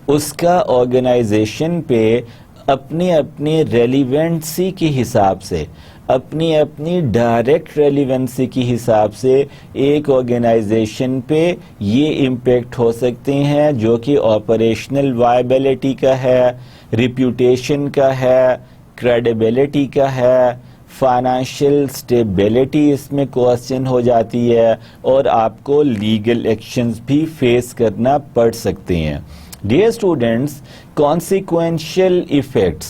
اس کا آرگنائزیشن پہ اپنی اپنی ریلیونسی کی حساب سے، اپنی اپنی ڈائریکٹ ریلیونسی کی حساب سے ایک آرگنائزیشن پہ یہ امپیکٹ ہو سکتے ہیں جو کہ آپریشنل وائبلٹی کا ہے، ریپیوٹیشن کا ہے، کریڈیبلٹی کا ہے، فائنانشیل سٹیبلٹی اس میں کوسچن ہو جاتی ہے، اور آپ کو لیگل ایکشنز بھی فیس کرنا پڑ سکتے ہیں. Dear students, consequential effects.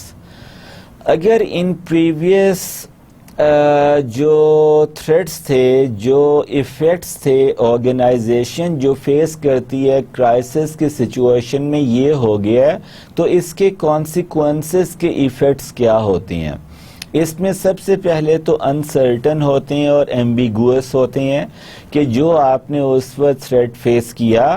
اگر ان پریویس جو تھریٹس تھے، جو ایفیکٹس تھے، آرگنائزیشن جو فیس کرتی ہے کرائسس کی سچویشن میں یہ ہو گیا، تو اس کے کانسیکوینسز کے ایفیکٹس کیا ہوتے ہیں؟ اس میں سب سے پہلے تو انسرٹن ہوتے ہیں اور ایمبیگوس ہوتے ہیں کہ جو آپ نے اس وقت تھریٹ فیس کیا،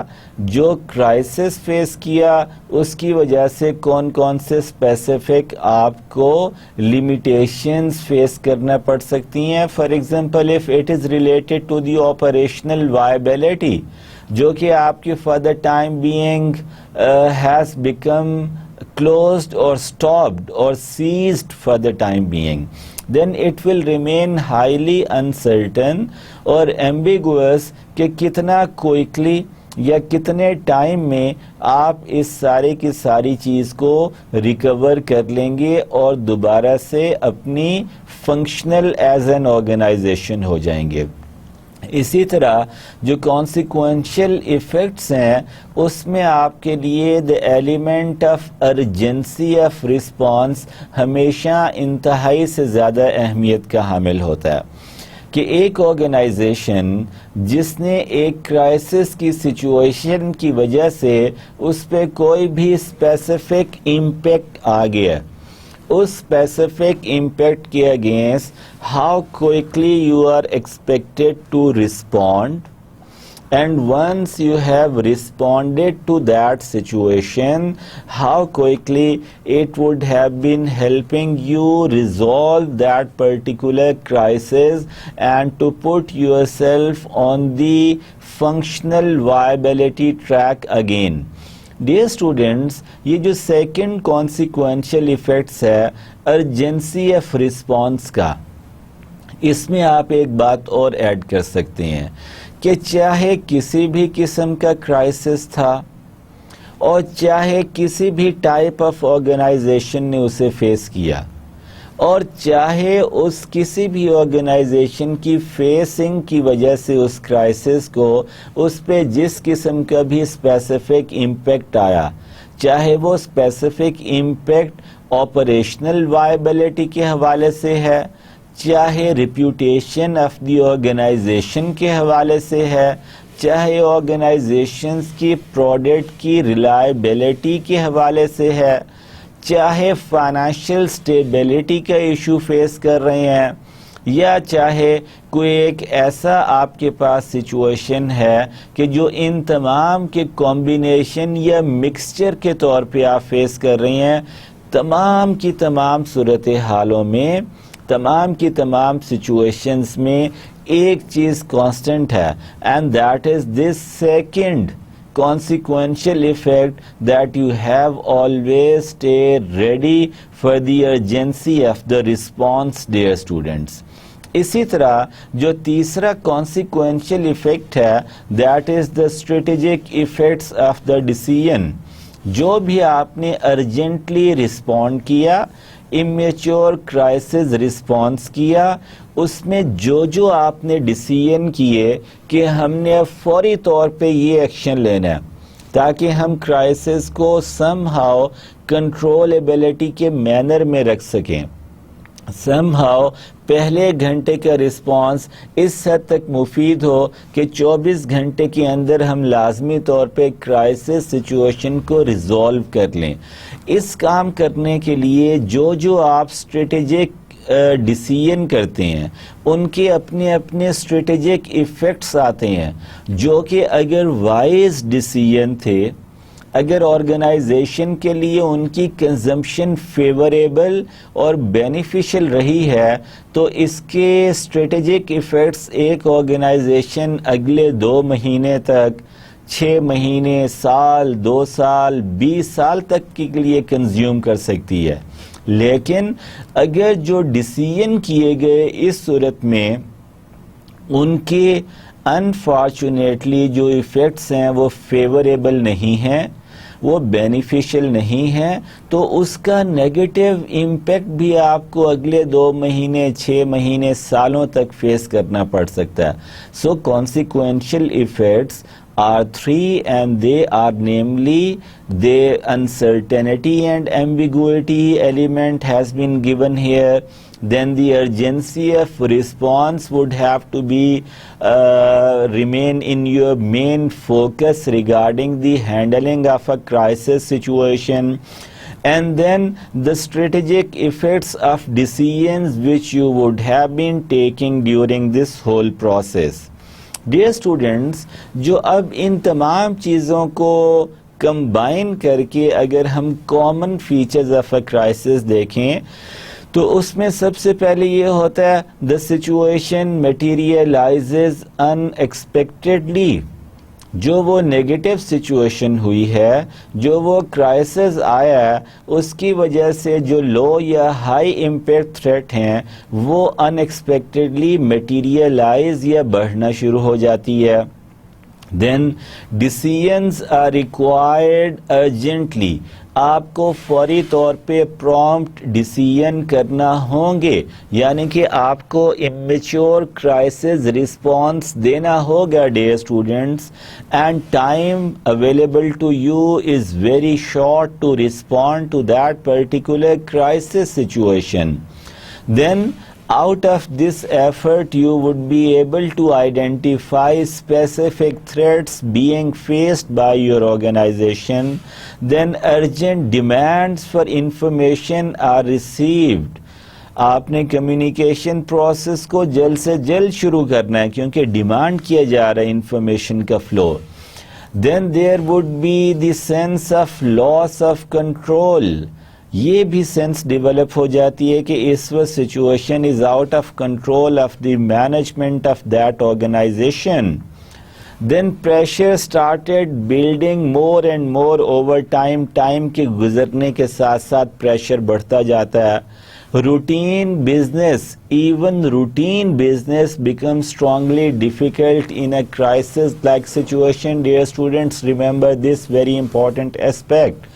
جو کرائسس فیس کیا، اس کی وجہ سے کون کون سے اسپیسیفک آپ کو لمیٹیشنز فیس کرنا پڑ سکتی ہیں. For example if it is related to the operational viability, جو کہ آپ کی for the time being has become closed or stopped or seized for the time being, then it will remain highly uncertain اور ambiguous کہ کتنا quickly یا کتنے time میں آپ اس سارے کی ساری چیز کو ریکور کر لیں گے اور دوبارہ سے اپنی فنکشنل ایز این آرگنائزیشن ہو جائیں گے. اسی طرح جو کانسیکوینشل ایفیکٹس ہیں اس میں آپ کے لیے the element of urgency of response ہمیشہ انتہائی سے زیادہ اہمیت کا حامل ہوتا ہے کہ ایک آرگنائزیشن جس نے ایک کرائسس کی سچویشن کی وجہ سے اس پہ کوئی بھی اسپیسیفک امپیکٹ آ گیا، اس اسپیسیفک امپیکٹ کے against how quickly you are expected to respond, and once you have responded to that situation how quickly it would have been helping you resolve that particular crisis and to put yourself on the functional viability track again. Dear students, یہ جو second consequential effects ہے urgency of response کا، اس میں آپ ایک بات اور ایڈ کر سکتے ہیں کہ چاہے کسی بھی قسم کا کرائسس تھا اور چاہے کسی بھی ٹائپ آف آرگنائزیشن نے اسے فیس کیا، اور چاہے اس کسی بھی آرگنائزیشن کی فیسنگ کی وجہ سے اس کرائسس کو اس پہ جس قسم کا بھی اسپیسیفک امپیکٹ آیا، چاہے وہ اسپیسیفک امپیکٹ آپریشنل وائبلٹی کے حوالے سے ہے، چاہے ریپیوٹیشن آف دی آرگنائزیشن کے حوالے سے ہے، چاہے آرگنائزیشنز کی پروڈکٹ کی ریلائبلٹی کے حوالے سے ہے، چاہے فائنینشیل سٹیبلٹی کا ایشو فیس کر رہے ہیں، یا چاہے کوئی ایک ایسا آپ کے پاس سچویشن ہے کہ جو ان تمام کے کمبینیشن یا مکسچر کے طور پہ آپ فیس کر رہے ہیں، تمام کی تمام صورتحالوں میں، تمام کی تمام سچویشنز میں ایک چیز کانسٹنٹ ہے، and that is this second consequential effect that you have always stay ready for the urgency of the response, dear students. اسی طرح جو تیسرا consequential effect ہے that is the strategic effects of the decision. جو بھی آپ نے urgently respond کیا، امیچور کرائسس رسپانس کیا، اس میں جو آپ نے ڈیسیژن کیے کہ ہم نے فوری طور پہ یہ ایکشن لینا ہے تاکہ ہم کرائسس کو سم ہاؤ کنٹرولبلٹی کے مینر میں رکھ سکیں، سم ہاؤ پہلے گھنٹے کا رسپانس اس حد تک مفید ہو کہ 24 گھنٹے کے اندر ہم لازمی طور پہ کرائسس سچویشن کو ریزالو کر لیں. اس کام کرنے کے لیے جو آپ اسٹریٹجک ڈیسیژن کرتے ہیں ان کے اپنے اپنے اسٹریٹجک ایفیکٹس آتے ہیں، جو کہ اگر وائز ڈیسیژن تھے، اگر آرگنائزیشن کے لیے ان کی کنزمپشن فیوریبل اور بینیفیشل رہی ہے تو اس کے اسٹریٹجک ایفیکٹس ایک آرگنائزیشن اگلے 2 مہینے تک، 6 مہینے، سال، 2 سال، 20 سال تک کے لیے کنزیوم کر سکتی ہے. لیکن اگر جو ڈیسیژن کیے گئے اس صورت میں ان کے انفارچونیٹلی جو ایفیکٹس ہیں وہ فیوریبل نہیں ہیں، وہ بینیفیشل نہیں ہیں، تو اس کا نیگیٹو امپیکٹ بھی آپ کو اگلے 2 مہینے، 6 مہینے، سالوں تک فیس کرنا پڑ سکتا ہے. سو consequential effects are 3 and they are namely the uncertainty and ambiguity element has been given here. Then the urgency of response would have to be remain in your main focus regarding the handling of a crisis situation. And then the strategic effects of decisions which you would have been taking during this whole process. Dear students, جو اب ان تمام چیزوں کو combine کر کے اگر ہم common features of a crisis دیکھیں تو اس میں سب سے پہلے یہ ہوتا ہے دا سچویشن میٹیریلائزز ان ایکسپیکٹڈلی. جو وہ نیگیٹو سچویشن ہوئی ہے، جو وہ کرائسس آیا ہے، اس کی وجہ سے جو لو یا ہائی امپیکٹ تھریٹ ہیں وہ ان ایکسپیکٹڈلی میٹیریلائز یا بڑھنا شروع ہو جاتی ہے. دین ڈیسیژنز آر ریکوائرڈ ارجنٹلی. آپ کو فوری طور پہ پرومپٹ ڈیسیژن کرنا ہوں گے، یعنی کہ آپ کو امیچور کرائسس رسپانس دینا ہوگا dear students, and time available to you is very short to respond to that particular crisis situation. Then out of this effort you would be able to identify specific threats being faced by your organization. Then urgent demands for information are received. آپ نے communication process کو جلد سے جلد شروع کرنا ہے کیونکہ ڈیمانڈ کیا جا رہا ہے انفارمیشن کا flu. Then there would be the sense of loss of control. یہ بھی سینس ڈیولپ ہو جاتی ہے کہ اس وقت situation is out of control of the management of that organization. Then pressure started building more and more over time. Time کے گزرنے کے ساتھ ساتھ پریشر بڑھتا جاتا ہے. Routine business, even routine business becomes strongly difficult in a crisis-like situation. Dear students, remember this very important aspect.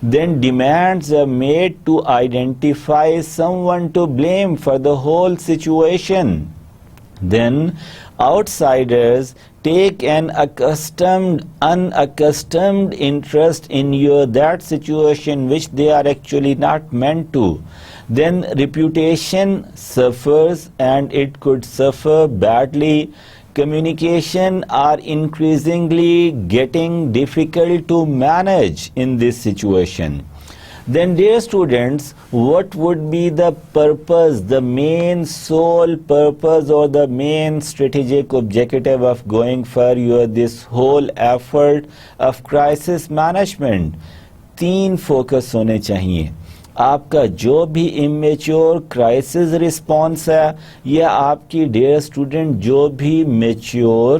Then demands are made to identify someone to blame for the whole situation. Then outsiders take an unaccustomed interest in that situation which they are actually not meant to, then reputation suffers and it could suffer badly. Communication are increasingly getting difficult to manage in this situation. Then, dear students, what would be the purpose, the main sole purpose or the main strategic objective of going for this whole effort of crisis management? 3 focus ہونے چاہیے. آپ کا جو بھی immature crisis response ہے یا آپ کی ڈیئر اسٹوڈنٹ جو بھی میچور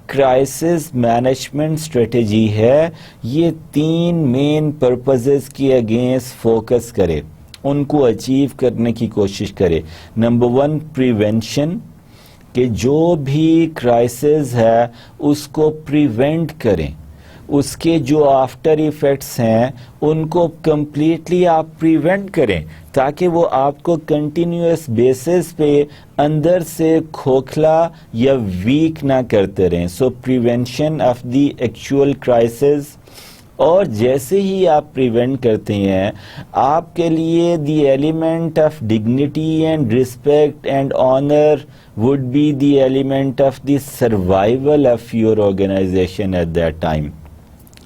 کرائسس مینجمنٹ اسٹریٹجی ہے، یہ 3 مین پرپزز کی اگینسٹ فوکس کرے، ان کو اچیو کرنے کی کوشش کرے. نمبر 1 پریونشن، کہ جو بھی کرائسس ہے اس کو پریونٹ کریں، اس کے جو آفٹر ایفیکٹس ہیں ان کو کمپلیٹلی آپ پریونٹ کریں تاکہ وہ آپ کو کنٹینیوس بیسس پہ اندر سے کھوکھلا یا ویک نہ کرتے رہیں. So prevention of the actual crisis. اور جیسے ہی آپ پریونٹ کرتے ہیں آپ کے لیے the element of dignity and respect and honour would be the element of the survival of your organization at that time.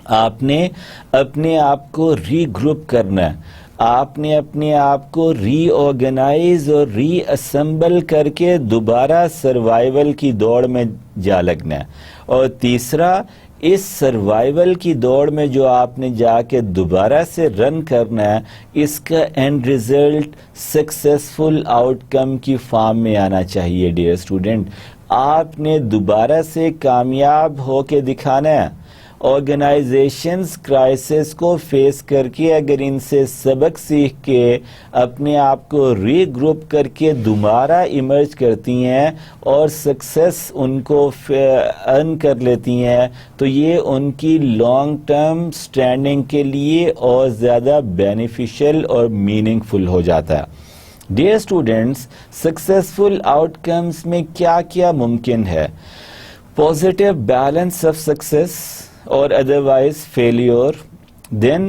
آپ نے اپنے آپ کو ری گروپ کرنا ہے، آپ نے اپنے آپ کو ری آرگنائز اور ری اسمبل کر کے دوبارہ سروائیول کی دوڑ میں جا لگنا ہے. اور تیسرا، اس سروائیول کی دوڑ میں جو آپ نے جا کے دوبارہ سے رن کرنا ہے، اس کا اینڈ ریزلٹ سکسیسفل آؤٹ کم کی فارم میں آنا چاہیے. ڈیئر اسٹوڈنٹ، آپ نے دوبارہ سے کامیاب ہو کے دکھانا ہے. آرگنائزیشنز کرائسس کو فیس کر کے اگر ان سے سبق سیکھ کے اپنے آپ کو ری گروپ کر کے دوبارہ ایمرج کرتی ہیں اور سکسیس ان کو ارن کر لیتی ہیں تو یہ ان کی لانگ ٹرم سٹینڈنگ کے لیے اور زیادہ بینیفیشل اور میننگ فل ہو جاتا ہے. Dear students, successful out comes میں کیا کیا ممکن ہے؟ پازیٹیو بیلنس آف سکسیس اور ادروائز فیلیور. دین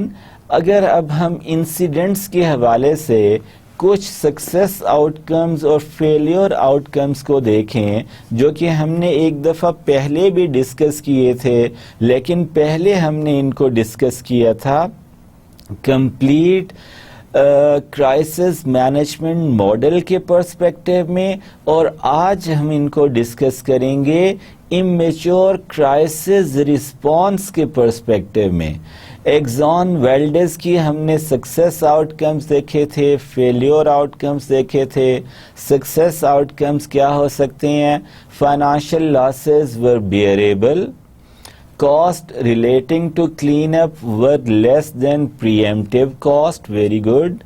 اگر اب ہم انسیڈنٹس کے حوالے سے کچھ سکسیس آؤٹ کمز اور فیلیور آؤٹ کمز کو دیکھیں جو کہ ہم نے ایک دفعہ پہلے بھی ڈسکس کیے تھے، لیکن پہلے ہم نے ان کو ڈسکس کیا تھا کمپلیٹ کرائسس مینجمنٹ ماڈل کے پرسپیکٹو میں، اور آج ہم ان کو ڈسکس کریں گے امیچور کرائسس رسپانس کے پرسپیکٹو میں. ایگزان ویلڈز کی ہم نے سکسیس آؤٹ کمز دیکھے تھے، فیلیور آؤٹ کمز دیکھے تھے. سکسیس آؤٹ کمز کیا ہو سکتے ہیں؟ Financial losses were bearable, cost relating to cleanup were less than preemptive cost, very good.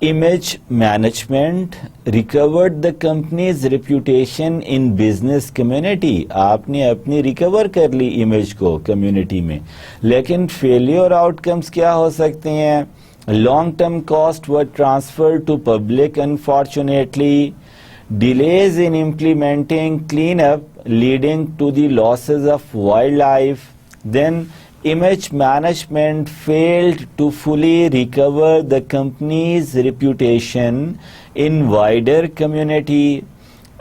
Image management recovered the company's reputation in business community. آپ نے اپنی ریکور کر لی امیج کو کمیونٹی میں. لیکن فیلیور آؤٹ کمز کیا ہو سکتے ہیں؟ Long term cost were transferred to public unfortunately. Delays in implementing cleanup leading to the losses of wildlife. Then image management failed to fully recover the company's reputation in wider community.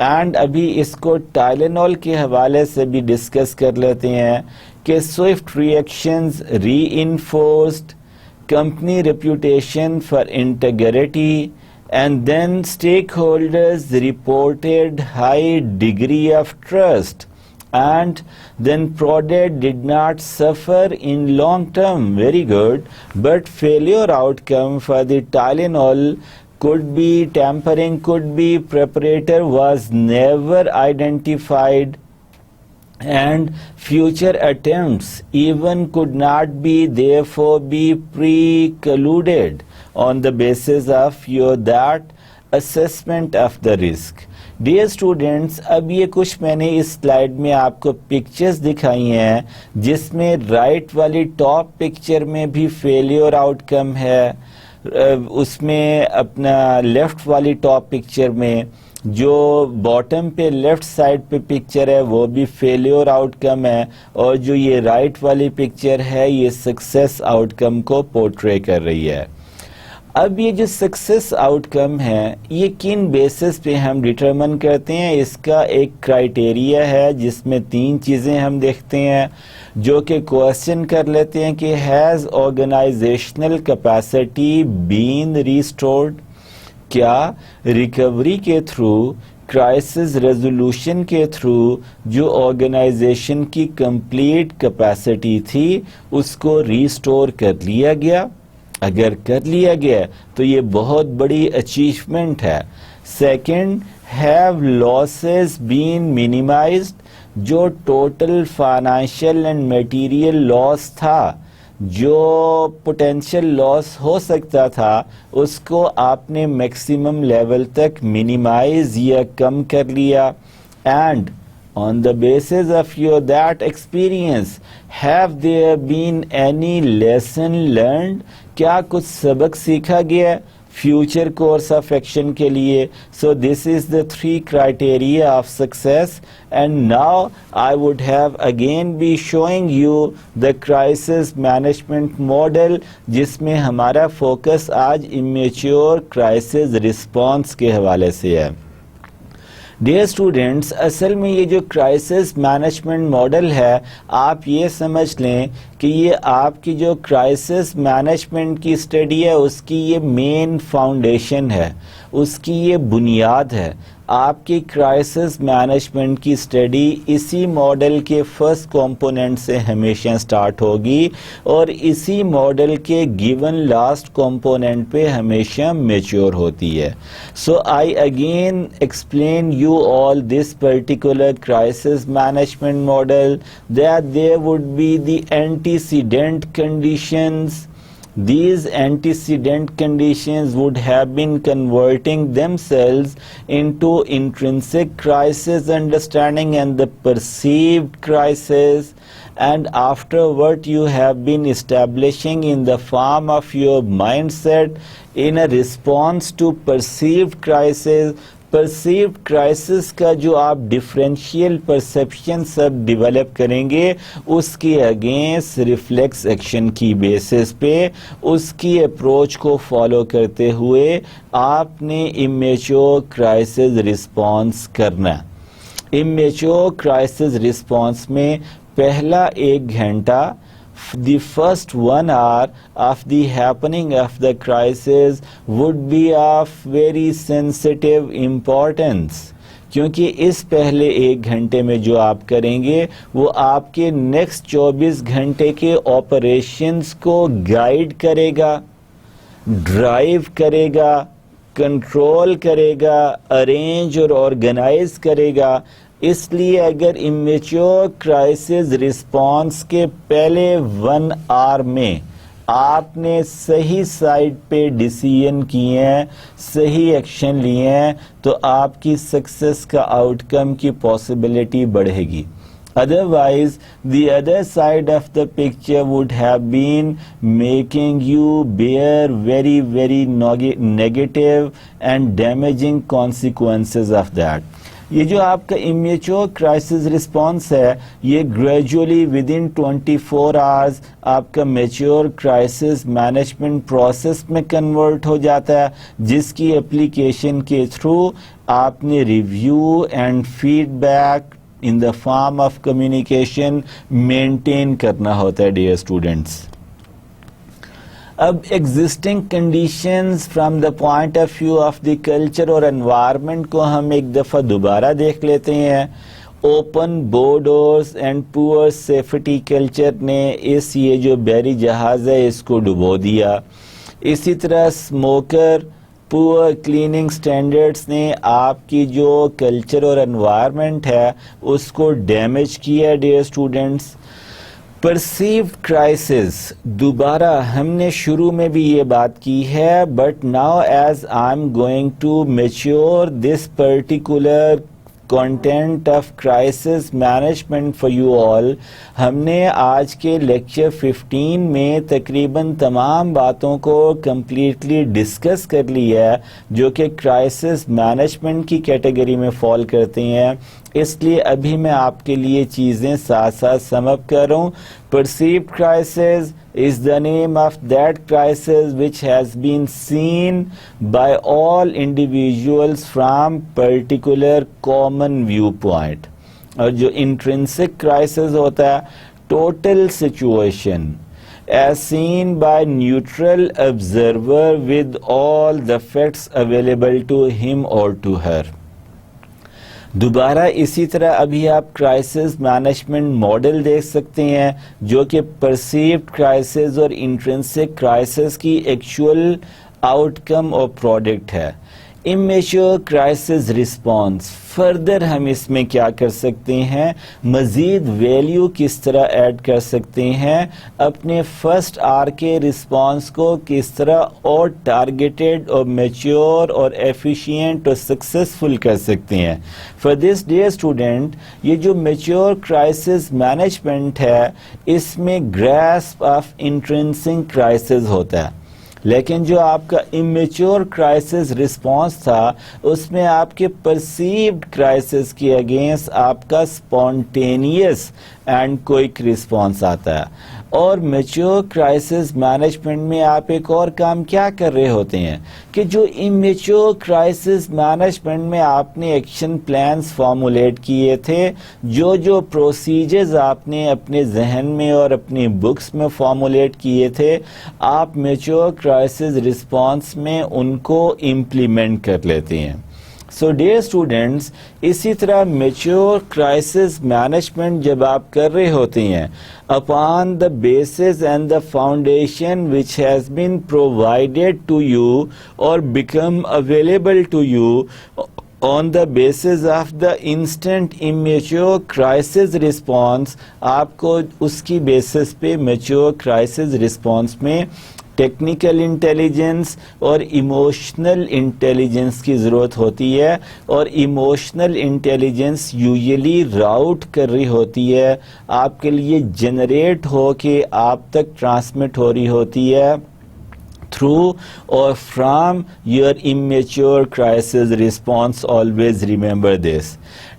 And ابھی اس کو ٹائلینول کے حوالے سے بھی discuss کر لیتے ہیں کہ swift reactions reinforced company reputation for integrity. And then stakeholders reported high degree of trust, and then product did not suffer in long term. Very good. But failure outcome for the Tylenol could be tampering, could be preparator was never identified, and future attempts even could not be therefore be precluded on the basis of your that assessment of the risk. Dear students, اب یہ کچھ میں نے اس slide میں آپ کو pictures دکھائی ہیں جس میں رائٹ والی ٹاپ پکچر میں بھی فیلیور آؤٹ کم ہے، اس میں اپنا لیفٹ والی ٹاپ پکچر میں جو باٹم پہ لیفٹ سائڈ پہ پکچر ہے وہ بھی فیلیور آؤٹ کم ہے, اور جو یہ رائٹ والی پکچر ہے یہ سکسیس آؤٹ کم کو پورٹرے کر رہی ہے. اب یہ جو سکسیس آؤٹ کم ہے یہ کن بیسس پہ ہم ڈٹرمن کرتے ہیں؟ اس کا ایک کرائٹیریا ہے جس میں 3 چیزیں ہم دیکھتے ہیں, جو کہ کوسچن کر لیتے ہیں کہ has organizational capacity been restored, کیا ریکوری کے تھرو, کرائسس ریزولوشن کے تھرو جو آرگنائزیشن کی کمپلیٹ کیپیسٹی تھی اس کو ریسٹور کر لیا گیا؟ اگر کر لیا گیا تو یہ بہت بڑی اچیومنٹ ہے. Second, have losses been minimised, جو ٹوٹل فائنینشیل اینڈ میٹیریل لاس تھا, جو پوٹینشیل لاس ہو سکتا تھا اس کو آپ نے میکسیمم لیول تک مینیمائز یا کم کر لیا. And on the basis of your that experience, have there been any lesson learned, کیا کچھ سبق سیکھا گیا فیوچر کورس آف ایکشن کے لیے؟ So this is the 3 criteria of success, and now I would have again be showing you the crisis management model, جس میں ہمارا فوکس آج immature crisis response کے حوالے سے ہے. ڈیئر اسٹوڈینٹس, اصل میں یہ جو کرائسس مینجمنٹ ماڈل ہے آپ یہ سمجھ لیں کہ یہ آپ کی جو کرائسس مینجمنٹ کی اسٹڈی ہے اس کی یہ مین فاؤنڈیشن ہے, اس کی یہ بنیاد ہے. آپ کی کرائسس مینجمنٹ کی اسٹڈی اسی ماڈل کے فرسٹ کمپوننٹ سے ہمیشہ سٹارٹ ہوگی اور اسی ماڈل کے گیون لاسٹ کمپوننٹ پہ ہمیشہ میچور ہوتی ہے. So I again explain you all this particular crisis management model that there would be the antecedent conditions. These antecedent conditions would have been converting themselves into intrinsic crisis understanding and the perceived crisis, and afterward you have been establishing in the form of your mindset in a response to perceived crisis. Perceived crisis کا جو آپ differential perception سب develop کریں گے اس کی against reflex action کی basis پہ اس کی approach کو فالو کرتے ہوئے آپ نے امیچور کرائسس رسپانس کرنا. امیچور کرائسس رسپانس میں پہلا 1 گھنٹہ, the first 1 hour of the happening of the crisis would be of very sensitive importance, کیونکہ اس پہلے 1 گھنٹے میں جو آپ کریں گے وہ آپ کے نیکسٹ 24 گھنٹے کے آپریشنز کو گائیڈ کرے گا, ڈرائیو کرے گا, کنٹرول کرے گا, ارینج اور آرگنائز کرے گا. اس لیے اگر امیچور کرائسس رسپانس کے پہلے 1 hour میں آپ نے صحیح سائڈ پہ ڈیسیژن کیے ہیں, صحیح ایکشن لیے ہیں, تو آپ کی سکسیس کا آؤٹ کم کی پاسبلٹی بڑھے گی. Otherwise, the other side of the picture would have been making you bear very, very negative and damaging consequences of that. یہ جو آپ کا امیچور کرائسس رسپانس ہے یہ گریجولی ود ان 24 hours آپ کا میچور کرائسس مینجمنٹ پروسیس میں convert ہو جاتا ہے, جس کی اپلیکیشن کے تھرو آپ نے review and feedback in the form of communication maintain کرنا ہوتا ہے. ڈیئر اسٹوڈینٹس, اب existing conditions from the point of view of the culture اور انوائرمنٹ کو ہم ایک دفعہ دوبارہ دیکھ لیتے ہیں. Open borders and poor safety culture نے یہ جو بحری جہاز ہے اس کو ڈبو دیا. اسی طرح اسموکر پور کلیننگ سٹینڈرڈز نے آپ کی جو کلچر اور انوائرمنٹ ہے اس کو ڈیمیج کیا. ڈیئر اسٹوڈنٹس, پرسیوڈ کرائسس دوبارہ ہم نے شروع میں بھی یہ بات کی ہے, but now as I am going to mature this particular content of crisis management for you all. ہم نے آج کے لیکچر 15 میں تقریباً تمام باتوں کو کمپلیٹلی ڈسکس کر لیا ہے جو کہ کرائسس مینجمنٹ کی کیٹیگری میں فال کرتے ہیں. اس لیے ابھی میں آپ کے لیے چیزیں ساتھ ساتھ سم اپ کر رہا ہوں. Perceived crisis is the name of that crisis which has been seen by all individuals from particular common viewpoint. اور جو intrinsic crisis ہوتا ہے total situation as seen by neutral observer with all the facts available to him or to her. دوبارہ اسی طرح ابھی آپ crisis management model دیکھ سکتے ہیں جو کہ پرسیوڈ کرائسس اور انٹرنسک کرائسس کی ایکچوئل آؤٹ کم اور پروڈکٹ ہے. امیچور کرائسس رسپانس، فردر ہم اس میں کیا کر سکتے ہیں، مزید ویلیو کس طرح ایڈ کر سکتے ہیں، اپنے فرسٹ آر کے رسپانس کو کس طرح اور ٹارگیٹڈ اور میچور اور ایفیشینٹ اور سکسیسفل کر سکتے ہیں. فار دس ڈے اسٹوڈنٹ، یہ جو میچور کرائسس مینجمنٹ ہے اس میں گراسپ آف انٹرنسک کرائسس ہوتا ہے، لیکن جو آپ کا امیچور کرائسس رسپانس تھا اس میں آپ کے پرسیوڈ کرائسس کے اگینسٹ آپ کا سپونٹینیس اینڈ کوئک رسپانس آتا ہے. اور میچور کرائسس مینجمنٹ میں آپ ایک اور کام کیا کر رہے ہوتے ہیں کہ جو امیچور کرائسس مینجمنٹ میں آپ نے ایکشن پلانز فارمولیٹ کیے تھے، جو پروسیجرز آپ نے اپنے ذہن میں اور اپنی بکس میں فارمولیٹ کیے تھے، آپ میچور کرائسس رسپانس میں ان کو امپلیمنٹ کر لیتے ہیں. سو ڈیئر اسٹوڈینٹس، اسی طرح میچور کرائسس مینجمنٹ جب آپ کر رہے ہوتے ہیں upon the basis and the foundation which has been provided to you or become available to you on the basis of the instant immature crisis response، آپ کو اس کی بیسس پہ میچور کرائسس رسپانس میں ٹیکنیکل انٹیلیجنس اور emotional intelligence کی ضرورت ہوتی ہے، اور ایموشنل انٹیلیجنس یوزلی راؤٹ کر رہی ہوتی ہے، آپ کے لیے جنریٹ ہو کے آپ تک ٹرانسمٹ ہو رہی ہوتی ہے through or from your immature crisis response. Always remember this.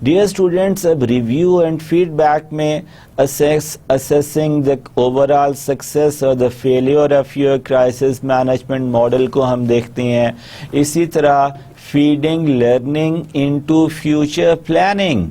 Dear students, اب review and feedback میں assessing the overall success or the failure of your crisis management model کو ہم دیکھتے ہیں. اسی طرح feeding learning into future planning,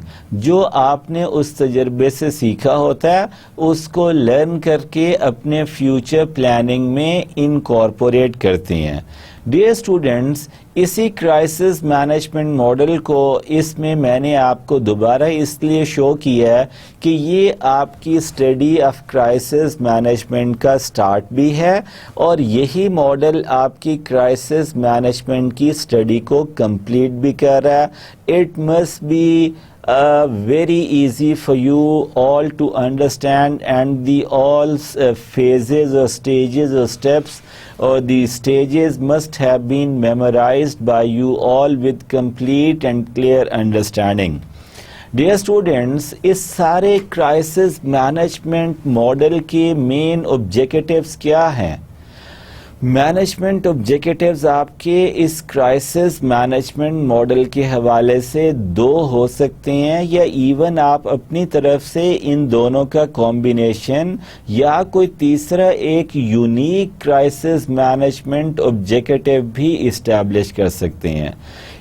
جو آپ نے اس تجربے سے سیکھا ہوتا ہے اس کو لرن کر کے اپنے فیوچر پلاننگ میں انکارپوریٹ کرتے ہیں. ڈیئر اسٹوڈنٹس، اسی کرائسس مینجمنٹ ماڈل کو اس میں نے آپ کو دوبارہ اس لیے شو کیا ہے کہ یہ آپ کی اسٹڈی آف کرائسس مینجمنٹ کا سٹارٹ بھی ہے، اور یہی ماڈل آپ کی کرائسس مینجمنٹ کی اسٹڈی کو کمپلیٹ بھی کر رہا ہے. It must be very easy for you all to understand, and the all phases or stages or steps or the stages must have been memorized by you all with complete and clear understanding. Dear students, اس سارے crisis management model کے مین objectives کیا ہیں؟ Management objectives آپ کے اس crisis management model کے حوالے سے دو ہو سکتے ہیں، یا ایون آپ اپنی طرف سے ان دونوں کا کمبینیشن یا کوئی تیسرا ایک یونیک کرائسس مینجمنٹ آبجیکٹیو بھی اسٹیبلش کر سکتے ہیں.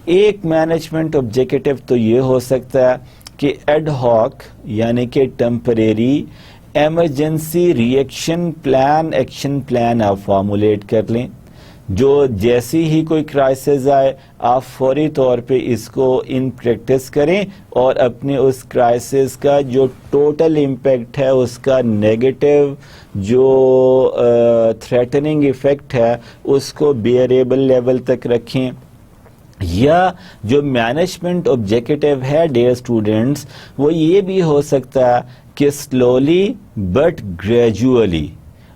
ایک مینجمنٹ آبجیکٹیو تو یہ ہو سکتا ہے کہ ایڈ ہاک یعنی کہ temporary emergency reaction plan action plan آپ فارمولیٹ کر لیں، جو جیسی ہی کوئی کرائسس آئے آپ فوری طور پہ اس کو ان پریکٹس کریں اور اپنے اس کرائسس کا جو ٹوٹل امپیکٹ ہے اس کا نیگیٹو جو تھریٹننگ ایفیکٹ ہے اس کو بیئریبل لیول تک رکھیں. یا جو مینجمنٹ آبجیکٹیو ہے ڈیئر اسٹوڈنٹس، وہ یہ بھی ہو سکتا ہے کہ slowly but gradually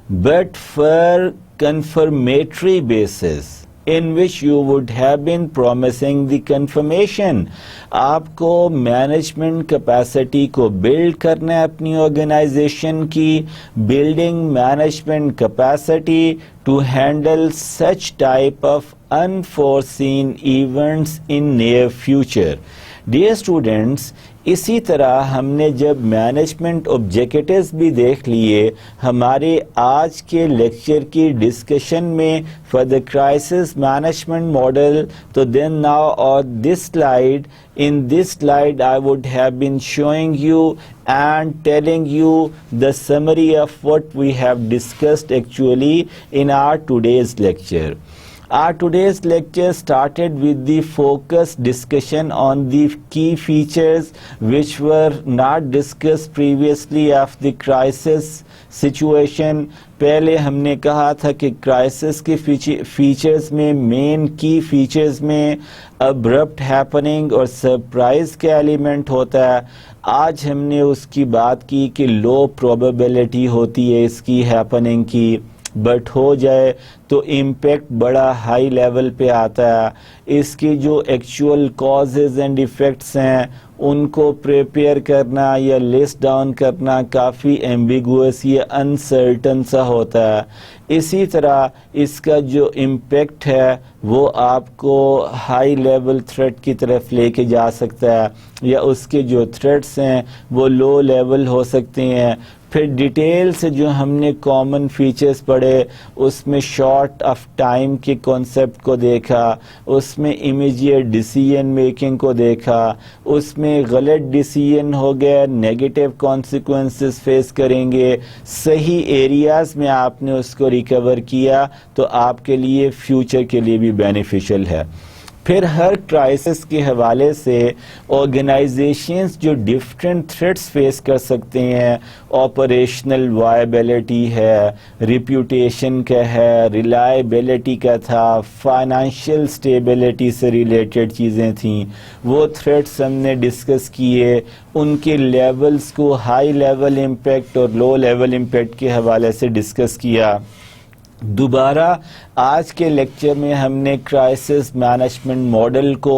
but for conformity basis in which you would have been promising the confirmation. آپ کو مینجمنٹ کیپیسٹی کو بلڈ کرنا ہے اپنی آرگنائزیشن کی, building management capacity to handle such type of unforeseen events in near future. Dear students, اسی طرح ہم نے جب مینجمنٹ آبجیکٹیوز بھی دیکھ لیے ہمارے آج کے لیکچر کی ڈسکشن میں for the crisis management model, تو then now on this slide, in this slide I would have been showing you and telling you the summary of what we have discussed actually in our today's lecture. Our today's lecture started with the focused discussion on the key features which were not discussed previously of the crisis situation. پہلے ہم نے کہا تھا کہ crisis کے features میں مین کی features میں ابرپٹ ہیپننگ اور سرپرائز کا ایلیمنٹ ہوتا ہے. آج ہم نے اس کی بات کی کہ لو پروبیبلٹی ہوتی ہے اس کی ہیپننگ کی, بٹ ہو جائے تو امپیکٹ بڑا ہائی لیول پہ آتا ہے. اس کی جو ایکچوئل کازز اینڈ ایفیکٹس ہیں ان کو پریپیئر کرنا یا لسٹ ڈاؤن کرنا کافی ایمبیگوس یا انسرٹن سا ہوتا ہے. اسی طرح اس کا جو امپیکٹ ہے وہ آپ کو ہائی لیول تھریٹ کی طرف لے کے جا سکتا ہے, یا اس کے جو تھریٹس ہیں وہ لو لیول ہو سکتے ہیں. پھر ڈیٹیل سے جو ہم نے کامن فیچرز پڑھے اس میں شارٹ آف ٹائم کے کانسیپٹ کو دیکھا, اس میں امیجیٹ ڈیسیژن میکنگ کو دیکھا, اس میں غلط ڈیسیژن ہو گیا نیگیٹو کانسیکوینسز فیس کریں گے, صحیح ایریاز میں آپ نے اس کو ریکور کیا تو آپ کے لیے فیوچر کے لیے بھی بینیفیشل ہے. پھر ہر کرائسس کے حوالے سے آرگنائزیشنز جو ڈفرینٹ تھریٹس فیس کر سکتے ہیں, آپریشنل وائبلٹی ہے, ریپیوٹیشن کا ہے, ریلائبلٹی کا تھا, فائنانشیل سٹیبلٹی سے ریلیٹڈ چیزیں تھیں, وہ تھریٹس ہم نے ڈسکس کیے, ان کے لیولز کو ہائی لیول امپیکٹ اور لو لیول امپیکٹ کے حوالے سے ڈسکس کیا. دوبارہ آج کے لیکچر میں ہم نے کرائسس مینجمنٹ ماڈل کو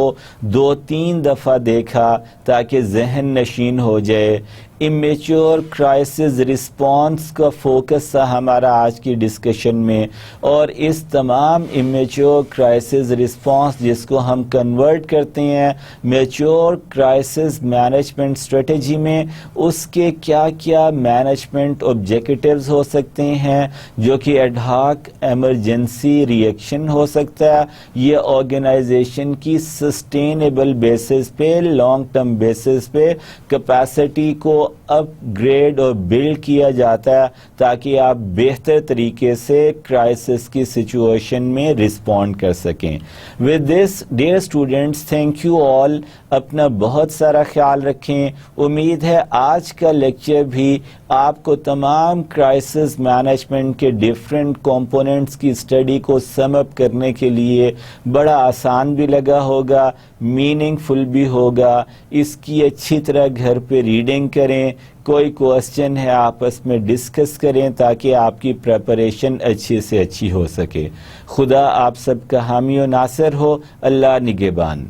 2-3 دفعہ دیکھا تاکہ ذہن نشین ہو جائے. امیچور کرائسس رسپانس کا فوکس تھا ہمارا آج کی ڈسکشن میں, اور اس تمام امیچور کرائسس رسپانس جس کو ہم کنورٹ کرتے ہیں میچور کرائسس مینجمنٹ اسٹریٹجی میں, اس کے کیا کیا مینجمنٹ آبجیکٹیوز ہو سکتے ہیں جو کہ ایڈ ہاک ایمرجنسی ری ایکشن ہو سکتا ہے, یہ آرگنائزیشن کی سسٹینیبل بیسس پہ لانگ ٹرم بیسس پہ کیپیسٹی کو اپ گریڈ اور بلڈ کیا جاتا ہے تاکہ آپ بہتر طریقے سے کرائسس کی سچویشن میں رسپونڈ کر سکیں. With this dear students, thank you all, اپنا بہت سارا خیال رکھیں. امید ہے آج کا لیکچر بھی آپ کو تمام کرائسس مینجمنٹ کے ڈفرینٹ کمپوننٹس کی اسٹڈی کو سم اپ کرنے کے لیے بڑا آسان بھی لگا ہوگا, میننگ فل بھی ہوگا. اس کی اچھی طرح گھر پہ ریڈنگ کریں, کوئی کوسچن ہے آپس میں ڈسکس کریں تاکہ آپ کی پریپریشن اچھی سے اچھی ہو سکے. خدا آپ سب کا حامی و ناصر ہو. اللہ نگہبان.